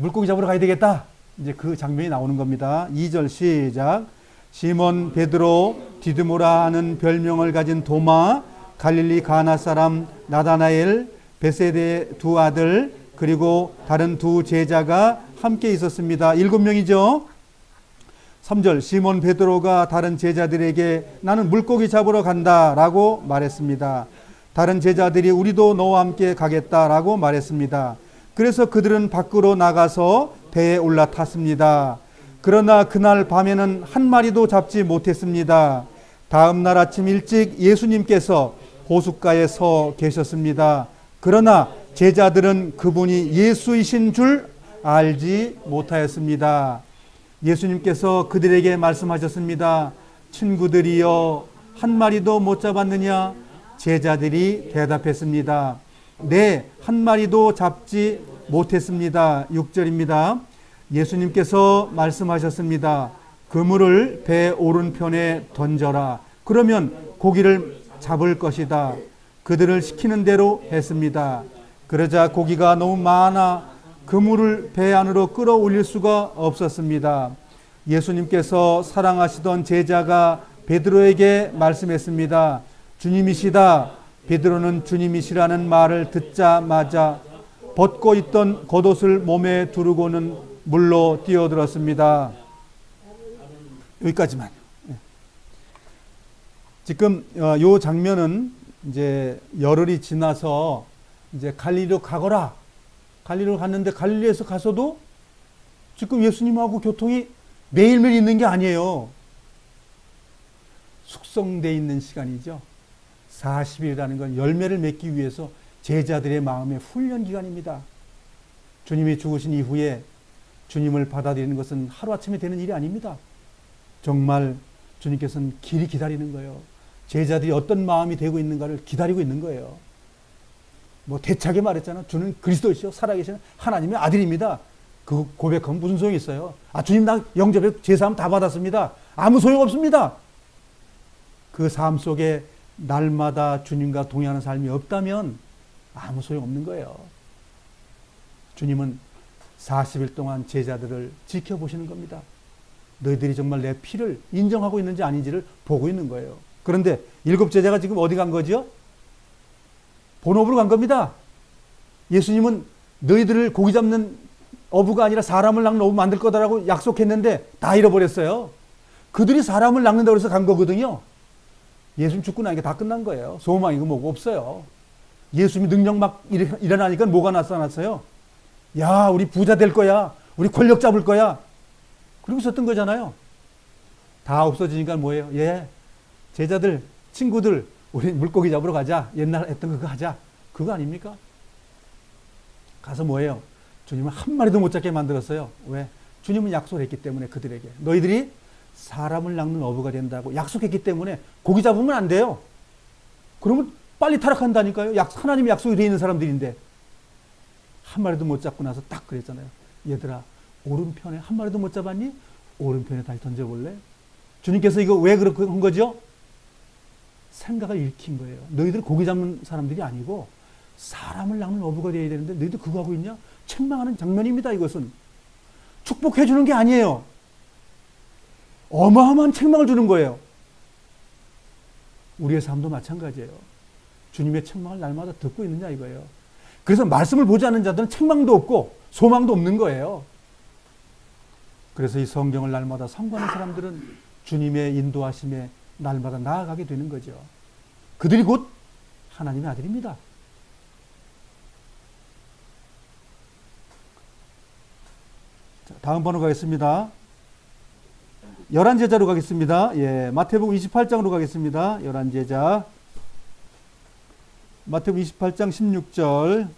물고기 잡으러 가야 되겠다. 이제 그 장면이 나오는 겁니다. 2절 시작. 시몬 베드로, 디드모라 하는 별명을 가진 도마, 갈릴리 가나 사람 나다나엘, 베세데의 두 아들, 그리고 다른 두 제자가 함께 있었습니다. 7명이죠. 3절 시몬 베드로가 다른 제자들에게 나는 물고기 잡으러 간다 라고 말했습니다. 다른 제자들이 우리도 너와 함께 가겠다라고 말했습니다. 그래서 그들은 밖으로 나가서 배에 올라탔습니다. 그러나 그날 밤에는 한 마리도 잡지 못했습니다. 다음 날 아침 일찍 예수님께서 호숫가에 서 계셨습니다. 그러나 제자들은 그분이 예수이신 줄 알지 못하였습니다. 예수님께서 그들에게 말씀하셨습니다. 친구들이여, 한 마리도 못 잡았느냐? 제자들이 대답했습니다. 네, 한 마리도 잡지 못했습니다. 6절입니다. 예수님께서 말씀하셨습니다. 그물을 배 오른편에 던져라. 그러면 고기를 잡을 것이다. 그들을 시키는 대로 했습니다. 그러자 고기가 너무 많아 그물을 배 안으로 끌어올릴 수가 없었습니다. 예수님께서 사랑하시던 제자가 베드로에게 말씀했습니다. 주님이시다. 베드로는 주님이시라는 말을 듣자마자 벗고 있던 겉옷을 몸에 두르고는 물로 뛰어들었습니다. 여기까지만. 지금 요 장면은 이제 열흘이 지나서 이제 갈릴리로 가거라. 갈릴리로 갔는데 갈릴리에서 가서도 지금 예수님하고 교통이 매일매일 있는 게 아니에요. 숙성되어 있는 시간이죠. 40일이라는 건 열매를 맺기 위해서 제자들의 마음의 훈련 기간입니다. 주님이 죽으신 이후에 주님을 받아들이는 것은 하루아침에 되는 일이 아닙니다. 정말 주님께서는 길이 기다리는 거예요. 제자들이 어떤 마음이 되고 있는가를 기다리고 있는 거예요. 뭐 대차게 말했잖아. 주는 그리스도시요 살아계시는 하나님의 아들입니다. 그 고백하면 무슨 소용이 있어요? 아, 주님 나 영접에 제사함 다 받았습니다. 아무 소용 없습니다. 그 삶 속에 날마다 주님과 동행하는 삶이 없다면 아무 소용 없는 거예요. 주님은 40일 동안 제자들을 지켜보시는 겁니다. 너희들이 정말 내 피를 인정하고 있는지 아닌지를 보고 있는 거예요. 그런데 7 제자가 지금 어디 간 거죠? 본업으로 간 겁니다. 예수님은 너희들을 고기 잡는 어부가 아니라 사람을 낚는 어부 만들 거다라고 약속했는데 다 잃어버렸어요. 그들이 사람을 낚는다고 해서 간 거거든요. 예수님 죽고 나니까 다 끝난 거예요. 소망이고 뭐고 없어요. 예수님이 능력 막 일어나니까 뭐가 나타났어요? 야, 우리 부자 될 거야. 우리 권력 잡을 거야. 그러고 있었던 거잖아요. 다 없어지니까 뭐예요? 예, 제자들, 친구들, 우리 물고기 잡으러 가자. 옛날 했던 그거 하자. 그거 아닙니까? 가서 뭐예요? 주님은 한 마리도 못 잡게 만들었어요. 왜? 주님은 약속을 했기 때문에 그들에게. 너희들이 사람을 낚는 어부가 된다고 약속했기 때문에 고기 잡으면 안 돼요. 그러면 빨리 타락한다니까요. 하나님이 약속이 되어 있는 사람들인데. 한 마리도 못 잡고 나서 딱 그랬잖아요. 얘들아, 오른편에 한 마리도 못 잡았니? 오른편에 다시 던져볼래? 주님께서 이거 왜 그렇게 한 거죠? 생각을 일으킨 거예요. 너희들 고기 잡는 사람들이 아니고 사람을 낚는 어부가 되어야 되는데 너희들 그거 하고 있냐? 책망하는 장면입니다. 이것은 축복해 주는 게 아니에요. 어마어마한 책망을 주는 거예요. 우리의 삶도 마찬가지예요. 주님의 책망을 날마다 듣고 있느냐 이거예요. 그래서 말씀을 보지 않는 자들은 책망도 없고 소망도 없는 거예요. 그래서 이 성경을 날마다 상고하는 사람들은 주님의 인도하심에 날마다 나아가게 되는 거죠. 그들이 곧 하나님의 아들입니다. 자, 다음 번호 가겠습니다. 11제자로 가겠습니다. 예, 마태복음 28장으로 가겠습니다. 11제자. 마태복음 28장 16절.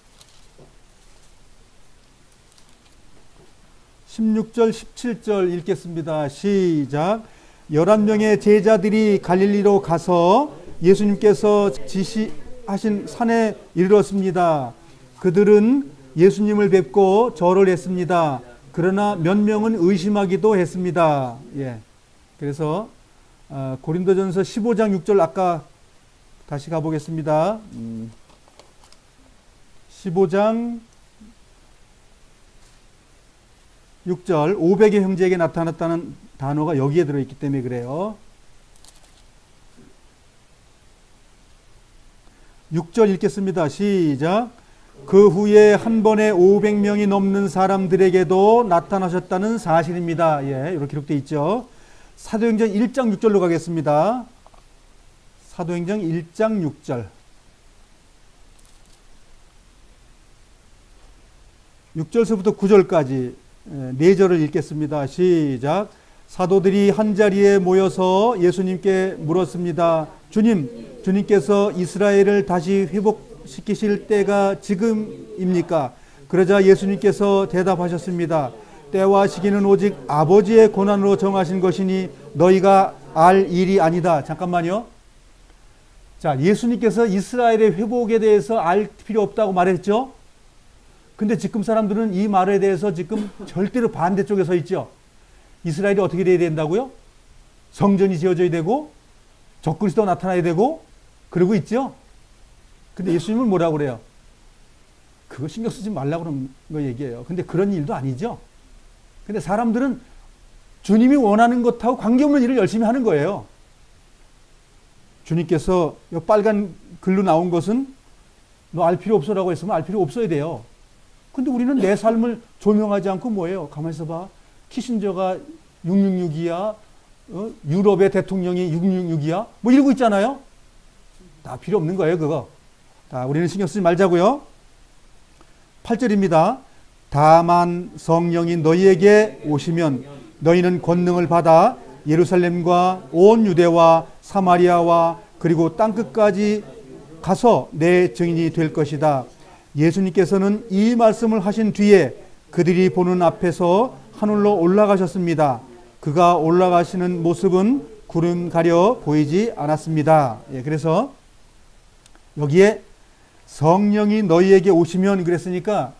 16절, 17절 읽겠습니다. 시작. 11명의 제자들이 갈릴리로 가서 예수님께서 지시하신 산에 이르렀습니다. 그들은 예수님을 뵙고 절을 했습니다. 그러나 몇 명은 의심하기도 했습니다. 예. 그래서 고린도전서 15장 6절 아까 다시 가보겠습니다. 15장 6절 500의 형제에게 나타났다는 단어가 여기에 들어있기 때문에 그래요. 6절 읽겠습니다. 시작. 그 후에 한 번에 500명이 넘는 사람들에게도 나타나셨다는 사실입니다. 예, 이렇게 기록되어 있죠. 사도행전 1장 6절로 가겠습니다. 사도행전 1장 6절. 6절서부터 9절까지 4절을 읽겠습니다. 시작. 사도들이 한자리에 모여서 예수님께 물었습니다. 주님께서 이스라엘을 다시 회복시키실 때가 지금입니까? 그러자 예수님께서 대답하셨습니다. 때와 시기는 오직 아버지의 권한으로 정하신 것이니 너희가 알 일이 아니다. 잠깐만요. 자, 예수님께서 이스라엘의 회복에 대해서 알 필요 없다고 말했죠. 근데 지금 사람들은 이 말에 대해서 지금 절대로 반대쪽에 서 있죠. 이스라엘이 어떻게 돼야 된다고요? 성전이 지어져야 되고 적그리스도가 나타나야 되고 그러고 있죠. 근데 예수님은 뭐라고 그래요? 그거 신경 쓰지 말라고 그런 거 얘기해요. 근데 그런 일도 아니죠. 근데 사람들은 주님이 원하는 것하고 관계없는 일을 열심히 하는 거예요. 주님께서 이 빨간 글로 나온 것은 너 알 필요 없어라고 했으면 알 필요 없어야 돼요. 근데 우리는 내 삶을 조명하지 않고 뭐예요? 가만히 있어봐. 키신저가 666이야. 유럽의 대통령이 666이야. 뭐 이러고 있잖아요. 다 필요 없는 거예요, 그거. 자, 우리는 신경 쓰지 말자고요. 8절입니다. 다만 성령이 너희에게 오시면 너희는 권능을 받아 예루살렘과 온 유대와 사마리아와 그리고 땅끝까지 가서 내 증인이 될 것이다. 예수님께서는 이 말씀을 하신 뒤에 그들이 보는 앞에서 하늘로 올라가셨습니다. 그가 올라가시는 모습은 구름 가려 보이지 않았습니다. 예, 그래서 여기에 성령이 너희에게 오시면 그랬으니까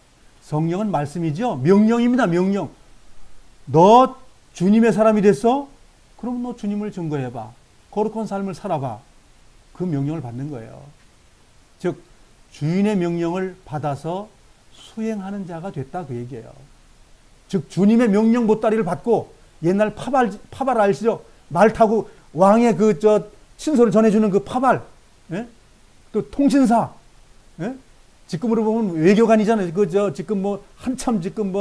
성령은 말씀이죠. 명령입니다. 명령. 너 주님의 사람이 됐어? 그럼 너 주님을 증거해봐. 거룩한 삶을 살아봐. 그 명령을 받는 거예요. 즉 주인의 명령을 받아서 수행하는 자가 됐다 그 얘기예요. 즉 주님의 명령 보따리를 받고 옛날 파발 아시죠? 말 타고 왕의 친소를 전해주는 그 파발, 예? 또 통신사, 예? 지금으로 보면 외교관이잖아요. 지금 뭐 한참 지금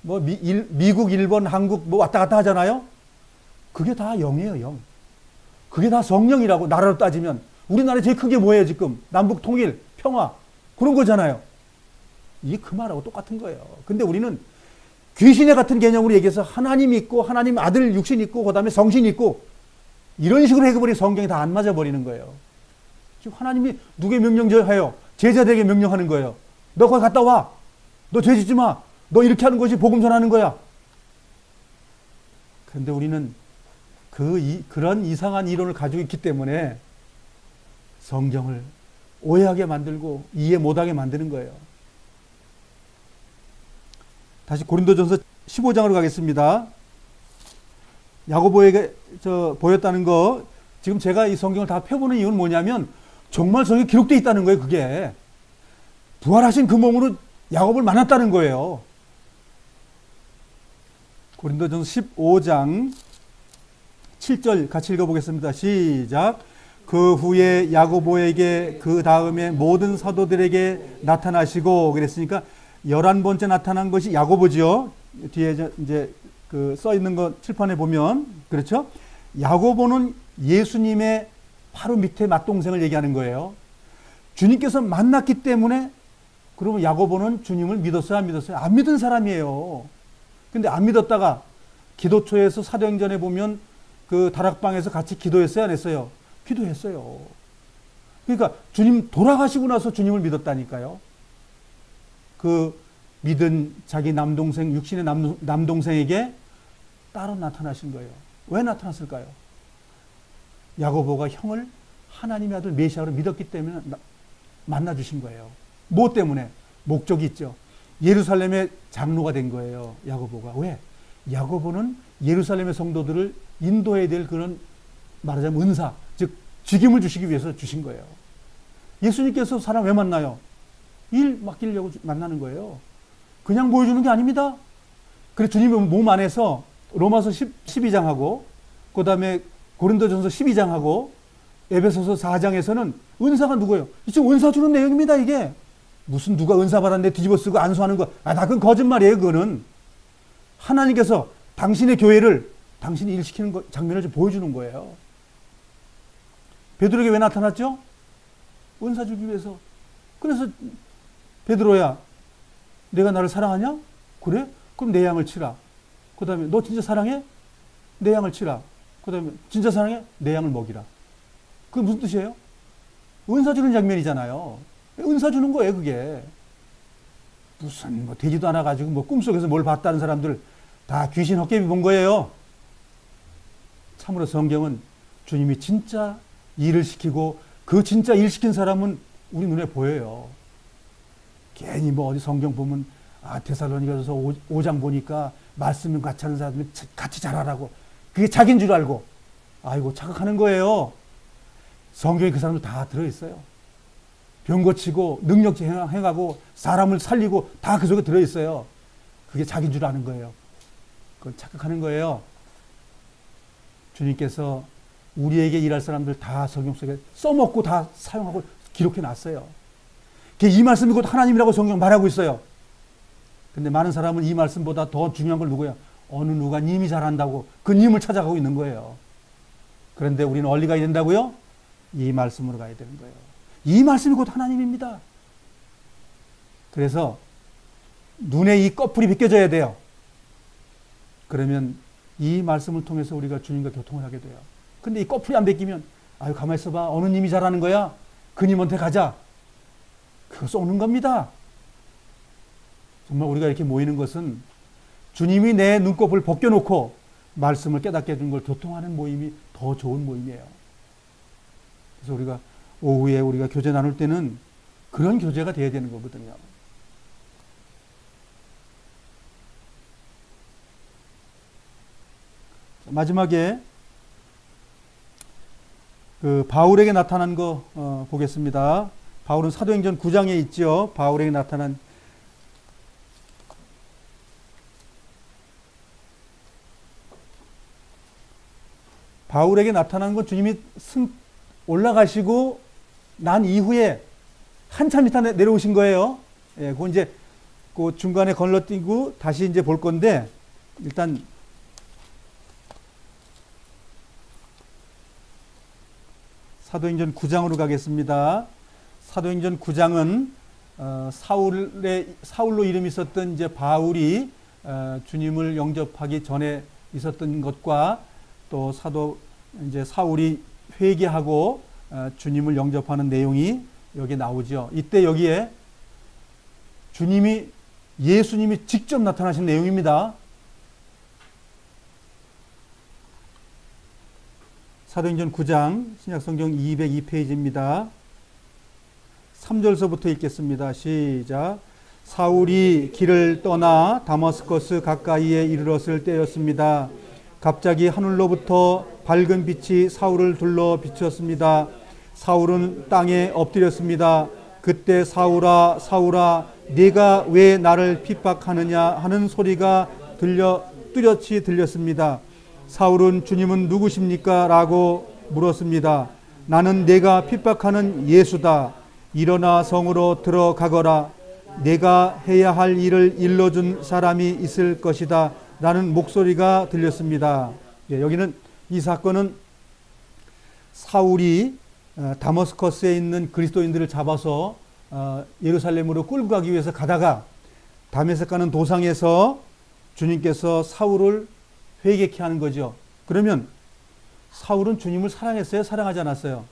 미국, 일본, 한국 뭐 왔다 갔다 하잖아요. 그게 다 영이에요, 영. 그게 다 성령이라고 나라로 따지면 우리나라 제일 큰 게 뭐예요 지금? 남북 통일, 평화 그런 거잖아요. 이게 그 말하고 똑같은 거예요. 근데 우리는 귀신의 같은 개념으로 얘기해서 하나님 있고 하나님 아들 육신 있고 그다음에 성신 있고 이런 식으로 해버리면 성경이 다 안 맞아버리는 거예요. 지금 하나님이 누구의 명령해요? 제자들에게 명령하는 거예요. 너 거기 갔다 와. 너 죄 짓지 마. 너 이렇게 하는 것이 복음 전하는 거야. 그런데 우리는 그런 이상한 이론을 가지고 있기 때문에 성경을 오해하게 만들고 이해 못하게 만드는 거예요. 다시 고린도전서 15장으로 가겠습니다. 야고보에게 보였다는 거 지금 제가 이 성경을 다 펴보는 이유는 뭐냐면 정말 저기 기록되어 있다는 거예요. 그게 부활하신 그 몸으로 야고보를 만났다는 거예요. 고린도전서 15장 7절 같이 읽어보겠습니다. 시작. 그 후에 야고보에게 그 다음에 모든 사도들에게 나타나시고 그랬으니까 11번째 나타난 것이 야고보죠. 뒤에 이제 써 있는 거 칠판에 보면 그렇죠. 야고보는 예수님의 바로 밑에 맏동생을 얘기하는 거예요. 주님께서 만났기 때문에 그러면 야고보는 주님을 믿었어요, 안 믿었어요? 안 믿은 사람이에요. 근데 안 믿었다가 기도초에서 사도행전에 보면 그 다락방에서 같이 기도했어요, 안 했어요? 기도했어요. 그러니까 주님 돌아가시고 나서 주님을 믿었다니까요. 그 믿은 자기 남동생, 육신의 남동생에게 따로 나타나신 거예요. 왜 나타났을까요? 야고보가 형을 하나님의 아들 메시아로 믿었기 때문에 만나주신 거예요. 뭐 때문에? 목적이 있죠. 예루살렘의 장로가 된 거예요. 야고보가. 왜? 야고보는 예루살렘의 성도들을 인도해야 될 그런 말하자면 은사, 즉 직임을 주시기 위해서 주신 거예요. 예수님께서 사람 왜 만나요? 일 맡기려고 만나는 거예요. 그냥 보여주는 게 아닙니다. 그래서 주님의 몸 안에서 로마서 12장하고 그 다음에 고린도전서 12장하고 에베소서 4장에서는 은사가 누구예요? 지금 은사 주는 내용입니다. 이게 무슨 누가 은사 받았는데 뒤집어 쓰고 안수하는 거, 다 그건 거짓말이에요. 그거는 하나님께서 당신의 교회를 당신이 일시키는 장면을 좀 보여주는 거예요. 베드로에게 왜 나타났죠? 은사 주기 위해서. 그래서 베드로야, 내가 나를 사랑하냐? 그래? 그럼 내 양을 치라. 그 다음에 너 진짜 사랑해? 내 양을 치라. 그 다음에 진짜 사랑해? 내 양을 먹이라. 그게 무슨 뜻이에요? 은사 주는 장면이잖아요. 은사 주는 거예요, 그게. 무슨 되지도 않아 가지고 꿈속에서 뭘 봤다는 사람들 다 귀신 헛개비 본 거예요. 참으로 성경은 주님이 진짜 일을 시키고 그 진짜 일 시킨 사람은 우리 눈에 보여요. 괜히 뭐 어디 성경 보면 데살로니가서 5장 보니까 말씀을 같이 하는 사람이 같이 잘하라고. 그게 자기인 줄 알고 아이고 착각하는 거예요. 성경에 그 사람들 다 들어있어요. 병 고치고 능력 행하고 사람을 살리고 다 그 속에 들어있어요. 그게 자기인 줄 아는 거예요. 그건 착각하는 거예요. 주님께서 우리에게 일할 사람들 다 성경 속에 써먹고 다 사용하고 기록해 놨어요. 이 말씀이 곧 하나님이라고 성경 말하고 있어요. 근데 많은 사람은 이 말씀보다 더 중요한 걸 누구야? 어느 누가 님이 잘한다고 그 님을 찾아가고 있는 거예요. 그런데 우리는 어디 가야 된다고요? 이 말씀으로 가야 되는 거예요. 이 말씀이 곧 하나님입니다. 그래서 눈에 이 꺼풀이 비껴져야 돼요. 그러면 이 말씀을 통해서 우리가 주님과 교통을 하게 돼요. 근데 이 꺼풀이 안 벗기면 아유 가만히 있어봐. 어느 님이 잘하는 거야? 그 님한테 가자. 그거 쏘는 겁니다. 정말 우리가 이렇게 모이는 것은 주님이 내 눈꺼풀을 벗겨놓고 말씀을 깨닫게 해준 걸 교통하는 모임이 더 좋은 모임이에요. 그래서 우리가 오후에 우리가 교제 나눌 때는 그런 교제가 돼야 되는 거거든요. 마지막에 그 바울에게 나타난 거 보겠습니다. 바울은 사도행전 9장에 있죠. 바울에게 나타난 건 주님이 올라가시고 난 이후에 한참 이따 내려오신 거예요. 예, 그건 이제 그 중간에 건너뛰고 다시 이제 볼 건데 일단 사도행전 9장으로 가겠습니다. 사도행전 9장은 사울로 이름이 있었던 이제 바울이 주님을 영접하기 전에 있었던 것과 또 이제 사울이 회개하고 주님을 영접하는 내용이 여기 나오죠. 이때 여기에 예수님이 직접 나타나신 내용입니다. 사도행전 9장 신약성경 202페이지입니다. 3절서부터 읽겠습니다. 시작. 사울이 길을 떠나 다마스커스 가까이에 이르렀을 때였습니다. 갑자기 하늘로부터 밝은 빛이 사울을 둘러 비추었습니다. 사울은 땅에 엎드렸습니다. 그때 사울아 사울아 네가 왜 나를 핍박하느냐 하는 소리가 뚜렷이 들렸습니다. 사울은 주님은 누구십니까? 라고 물었습니다. 나는 내가 핍박하는 예수다. 일어나 성으로 들어가거라. 내가 해야 할 일을 일러준 사람이 있을 것이다. 라는 목소리가 들렸습니다. 예, 여기는 이 사건은 사울이 다마스커스에 있는 그리스도인들을 잡아서 예루살렘으로 끌고 가기 위해서 가다가 다메섹 가는 도상에서 주님께서 사울을 회개케 하는 거죠. 그러면 사울은 주님을 사랑했어요? 사랑하지 않았어요?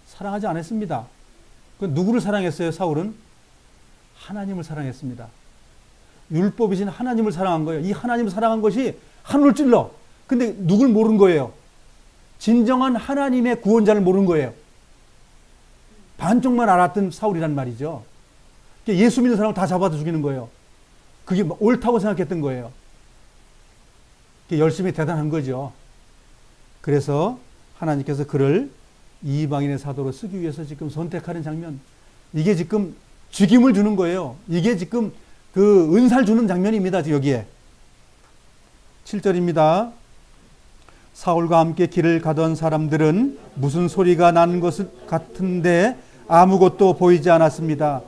사랑하지 않았습니다. 누구를 사랑했어요? 사울은 하나님을 사랑했습니다. 율법이신 하나님을 사랑한 거예요. 이 하나님을 사랑한 것이 하늘을 찔러. 근데 누굴 모르는 거예요? 진정한 하나님의 구원자를 모르는 거예요. 반쪽만 알았던 사울이란 말이죠. 예수 믿는 사람을 다 잡아다 죽이는 거예요. 그게 옳다고 생각했던 거예요. 열심히 대단한 거죠. 그래서 하나님께서 그를 이방인의 사도로 쓰기 위해서 지금 선택하는 장면, 이게 지금 죽임을 주는 거예요. 이게 지금 그 은사를 주는 장면입니다. 여기에 7절입니다. 사울과 함께 길을 가던 사람들은 무슨 소리가 나는 것 같은데 아무것도 보이지 않았습니다.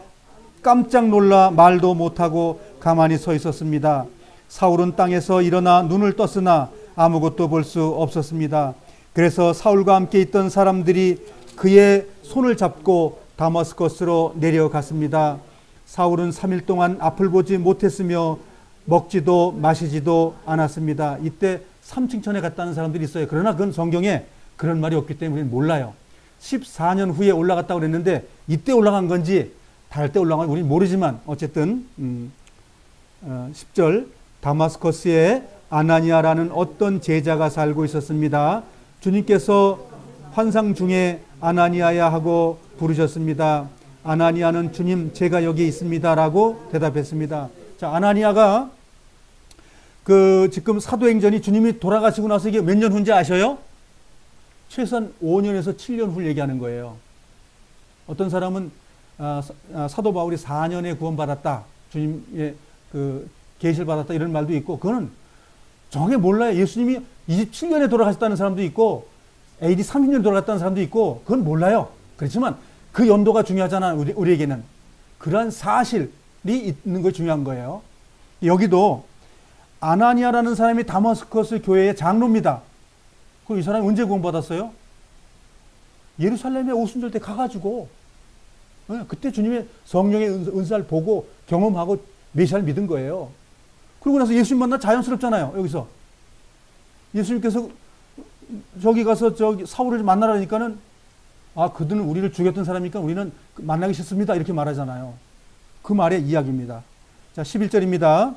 깜짝 놀라 말도 못하고 가만히 서 있었습니다. 사울은 땅에서 일어나 눈을 떴으나 아무것도 볼 수 없었습니다. 그래서 사울과 함께 있던 사람들이 그의 손을 잡고 다마스커스로 내려갔습니다. 사울은 3일 동안 앞을 보지 못했으며 먹지도 마시지도 않았습니다. 이때 3층천에 갔다는 사람들이 있어요. 그러나 그건 성경에 그런 말이 없기 때문에 우리는 몰라요. 14년 후에 올라갔다고 그랬는데 이때 올라간 건지 다를 때 올라간 건지 우리는 모르지만 어쨌든 10절 다마스커스에 아나니아라는 어떤 제자가 살고 있었습니다. 주님께서 환상 중에 아나니아야 하고 부르셨습니다. 아나니아는 주님 제가 여기 있습니다 라고 대답했습니다. 자, 아나니아가 지금 사도행전이 주님이 돌아가시고 나서 이게 몇 년 후인지 아셔요? 최소한 5년에서 7년 후를 얘기하는 거예요. 어떤 사람은 사도 바울이 4년에 구원받았다. 주님의 계시를 받았다 이런 말도 있고, 그거는 정확히 몰라요. 예수님이 27년에 돌아가셨다는 사람도 있고 AD 30년에 돌아갔다는 사람도 있고, 그건 몰라요. 그렇지만 그 연도가 중요하잖아. 우리에게는 그러한 사실이 있는 게 중요한 거예요. 여기도 아나니아라는 사람이 다마스커스 교회의 장로입니다. 그리고 이 사람이 언제 구원받았어요? 예루살렘에 오순절 때 가가지고 그때 주님의 성령의 은사를 보고 경험하고 메시아를 믿은 거예요. 그러고 나서 예수님 만나 자연스럽잖아요. 여기서 예수님께서 저기 가서 사울을 만나라니까는 그들은 우리를 죽였던 사람이니까 우리는 만나기 싫습니다 이렇게 말하잖아요. 그 말의 이야기입니다. 자, 11절입니다.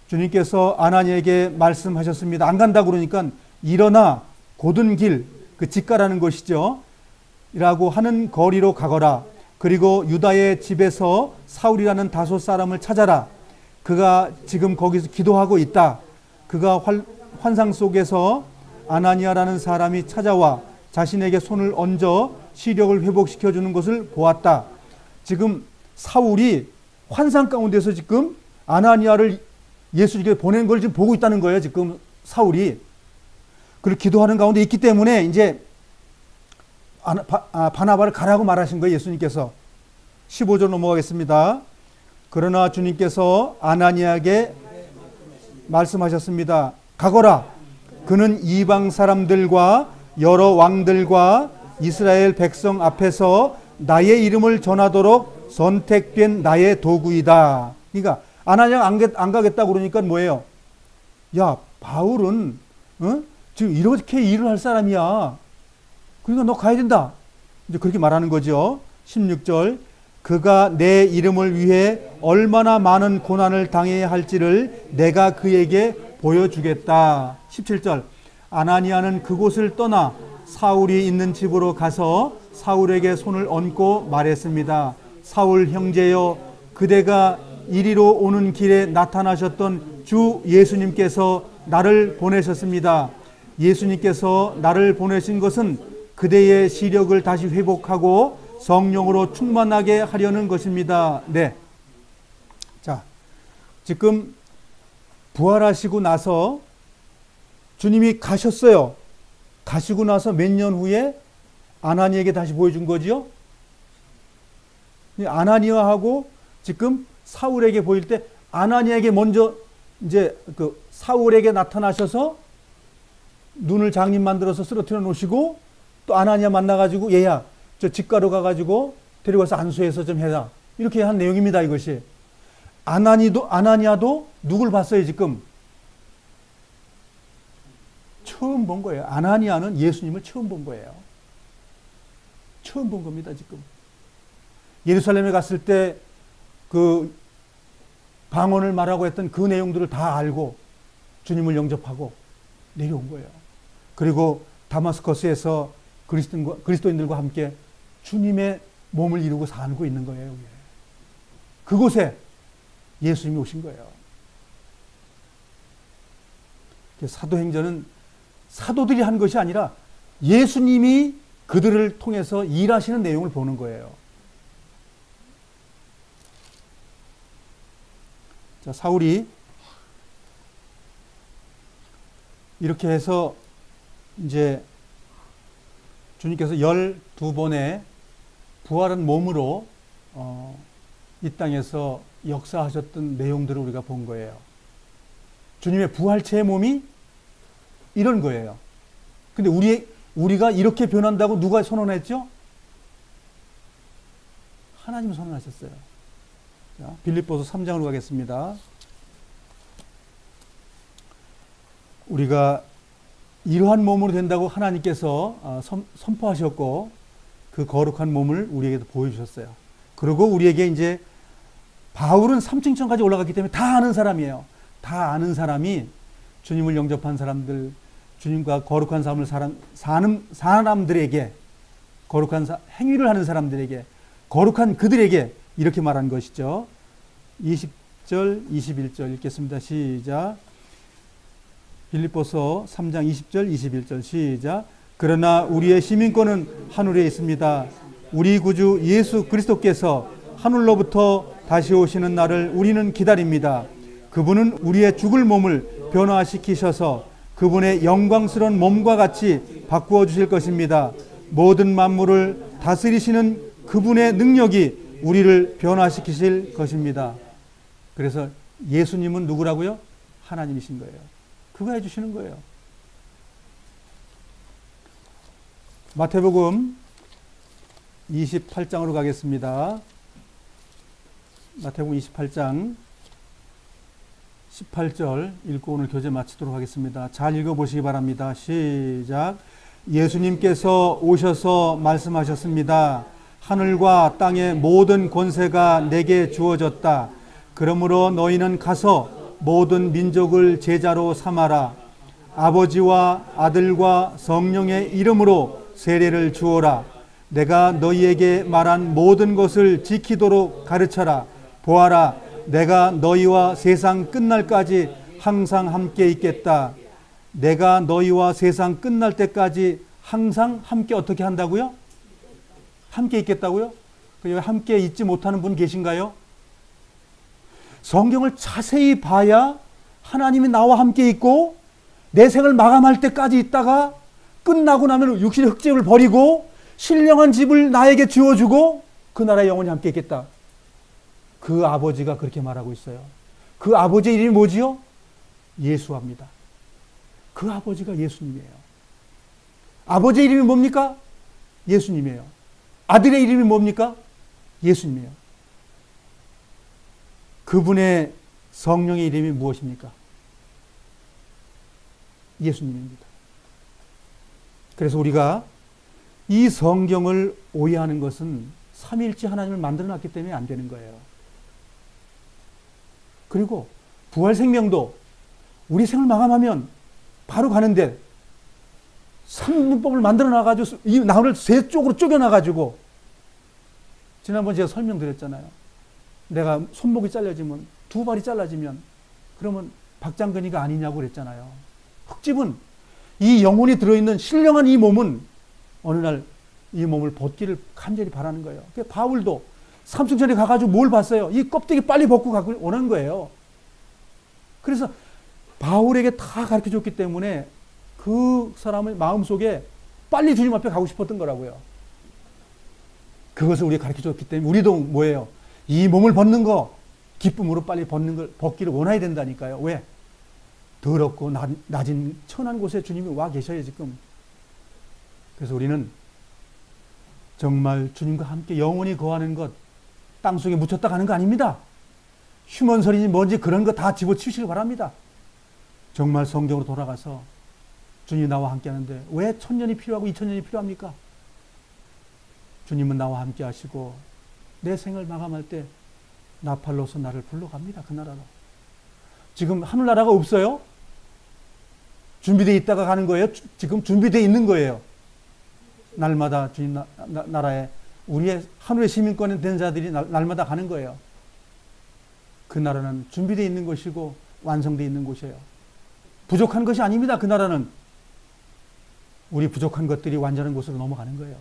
주님께서 아나니에게 말씀하셨습니다. 안 간다고 그러니까 일어나 곧은 길, 집 가라는 것이죠. 라고 하는 거리로 가거라. 그리고 유다의 집에서 사울이라는 다소 사람을 찾아라. 그가 지금 거기서 기도하고 있다. 그가 환상 속에서 아나니아라는 사람이 찾아와 자신에게 손을 얹어 시력을 회복시켜주는 것을 보았다. 지금 사울이 환상 가운데서 지금 아나니아를 예수님께 보낸 걸 지금 보고 있다는 거예요. 지금 사울이. 그리고 기도하는 가운데 있기 때문에 이제 바나바를 가라고 말하신 거예요. 예수님께서. 15절 넘어가겠습니다. 그러나 주님께서 아나니아에게 말씀하셨습니다. 가거라. 그는 이방 사람들과 여러 왕들과 이스라엘 백성 앞에서 나의 이름을 전하도록 선택된 나의 도구이다. 그러니까 아나니아가 안 가겠다고 그러니까 뭐예요? 야, 바울은 지금 이렇게 일을 할 사람이야. 그러니까 너 가야 된다. 이제 그렇게 말하는 거죠. 16절. 그가 내 이름을 위해 얼마나 많은 고난을 당해야 할지를 내가 그에게 보여주겠다. 17절. 아나니아는 그곳을 떠나 사울이 있는 집으로 가서 사울에게 손을 얹고 말했습니다. 사울 형제여, 그대가 이리로 오는 길에 나타나셨던 주 예수님께서 나를 보내셨습니다. 예수님께서 나를 보내신 것은 그대의 시력을 다시 회복하고 성령으로 충만하게 하려는 것입니다. 네. 자, 지금 부활하시고 나서 주님이 가셨어요. 가시고 나서 몇 년 후에 아나니에게 다시 보여준 거지요. 아나니아하고 지금 사울에게 보일 때 아나니에게 먼저 이제 사울에게 나타나셔서 눈을 장님 만들어서 쓰러뜨려 놓으시고 또 아나니아 만나가지고 얘야 저 집가로 가가지고 데리고 와서 안수해서 좀 해라. 이렇게 한 내용입니다. 이것이. 아나니아도 누굴 봤어요 지금? 처음 본 거예요. 아나니아는 예수님을 처음 본 거예요. 처음 본 겁니다 지금. 예루살렘에 갔을 때 그 방언을 말하고 했던 그 내용들을 다 알고 주님을 영접하고 내려온 거예요. 그리고 다마스커스에서 그리스도인들과 함께 주님의 몸을 이루고 살고 있는 거예요. 그곳에 예수님이 오신 거예요. 사도행전은 사도들이 한 것이 아니라 예수님이 그들을 통해서 일하시는 내용을 보는 거예요. 자, 사울이 이렇게 해서 이제 주님께서 12번의 부활한 몸으로 이 땅에서 역사하셨던 내용들을 우리가 본 거예요. 주님의 부활체의 몸이 이런 거예요. 근데 우리가 이렇게 변한다고 누가 선언했죠? 하나님이 선언하셨어요. 자, 빌립보서 3장으로 가겠습니다. 우리가 이러한 몸으로 된다고 하나님께서 선포하셨고 그 거룩한 몸을 우리에게도 보여주셨어요. 그리고 우리에게 이제 바울은 3층천까지 올라갔기 때문에 다 아는 사람이에요. 다 아는 사람이 주님을 영접한 사람들, 주님과 거룩한 삶을 사는 사람들에게, 거룩한 행위를 하는 사람들에게, 거룩한 그들에게 이렇게 말한 것이죠. 20절, 21절 읽겠습니다. 시작. 빌립보서 3장 20절, 21절 시작. 그러나 우리의 시민권은 하늘에 있습니다. 우리 구주 예수 그리스도께서 하늘로부터 다시 오시는 날을 우리는 기다립니다. 그분은 우리의 죽을 몸을 변화시키셔서 그분의 영광스러운 몸과 같이 바꾸어 주실 것입니다. 모든 만물을 다스리시는 그분의 능력이 우리를 변화시키실 것입니다. 그래서 예수님은 누구라고요? 하나님이신 거예요. 그거 해주시는 거예요. 마태복음 28장으로 가겠습니다. 마태복음 28장 18절 읽고 오늘 교재 마치도록 하겠습니다. 잘 읽어보시기 바랍니다. 시작. 예수님께서 오셔서 말씀하셨습니다. 하늘과 땅의 모든 권세가 내게 주어졌다. 그러므로 너희는 가서 모든 민족을 제자로 삼아라. 아버지와 아들과 성령의 이름으로 세례를 주어라. 내가 너희에게 말한 모든 것을 지키도록 가르쳐라. 보아라, 내가 너희와 세상 끝날까지 항상 함께 있겠다. 내가 너희와 세상 끝날 때까지 항상 함께 어떻게 한다고요? 함께 있겠다고요? 함께 있지 못하는 분 계신가요? 성경을 자세히 봐야 하나님이 나와 함께 있고 내 생을 마감할 때까지 있다가 끝나고 나면 육신의 흙집을 버리고 신령한 집을 나에게 지어주고 그 나라에 영원히 함께 있겠다. 그 아버지가 그렇게 말하고 있어요. 그 아버지의 이름이 뭐지요? 예수합니다. 그 아버지가 예수님이에요. 아버지의 이름이 뭡니까? 예수님이에요. 아들의 이름이 뭡니까? 예수님이에요. 그분의 성령의 이름이 무엇입니까? 예수님입니다. 그래서 우리가 이 성경을 오해하는 것은 삼위일체 하나님을 만들어 놨기 때문에 안 되는 거예요. 그리고 부활 생명도 우리 생을 마감하면 바로 가는데 삼위법을 만들어 놔가지고 이 나를 세 쪽으로 쪼개놔가지고 지난번 제가 설명드렸잖아요. 내가 손목이 잘라지면 두 발이 잘라지면 그러면 박장근이가 아니냐고 그랬잖아요. 흙집은 이 영혼이 들어있는 신령한 이 몸은 어느 날 이 몸을 벗기를 간절히 바라는 거예요. 바울도 삼층전에 가가지고 뭘 봤어요? 이 껍데기 빨리 벗고 가길 원한 거예요. 그래서 바울에게 다 가르쳐 줬기 때문에 그 사람의 마음속에 빨리 주님 앞에 가고 싶었던 거라고요. 그것을 우리가 가르쳐 줬기 때문에 우리도 뭐예요? 이 몸을 벗는 거 기쁨으로 빨리 벗기를 원해야 된다니까요. 왜? 더럽고 낮은 천한 곳에 주님이 와 계셔요 지금. 그래서 우리는 정말 주님과 함께 영원히 거하는 것 땅속에 묻혔다 가는 거 아닙니다. 휴먼설이니 뭔지 그런 거 다 집어치우시기 바랍니다. 정말 성경으로 돌아가서 주님이 나와 함께 하는데 왜 1000년이 필요하고 2000년이 필요합니까? 주님은 나와 함께 하시고 내 생을 마감할 때 나팔로서 나를 불러갑니다. 그 나라로. 지금 하늘나라가 없어요? 준비되어 있다가 가는 거예요? 지금 준비되어 있는 거예요. 날마다 주님 나라에 우리의 하늘의 시민권이 된 자들이 날마다 가는 거예요. 그 나라는 준비되어 있는 것이고 완성되어 있는 곳이에요. 부족한 것이 아닙니다. 그 나라는 우리 부족한 것들이 완전한 곳으로 넘어가는 거예요.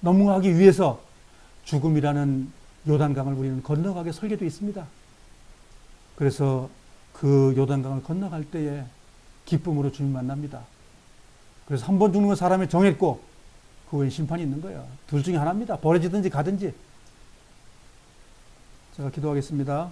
넘어가기 위해서 죽음이라는 요단강을 우리는 건너가게 설계되어 있습니다. 그래서 그 요단강을 건너갈 때에 기쁨으로 주님 만납니다. 그래서 한 번 죽는 건 사람이 정했고 그 후엔 심판이 있는 거예요. 둘 중에 하나입니다. 버려지든지 가든지. 제가 기도하겠습니다.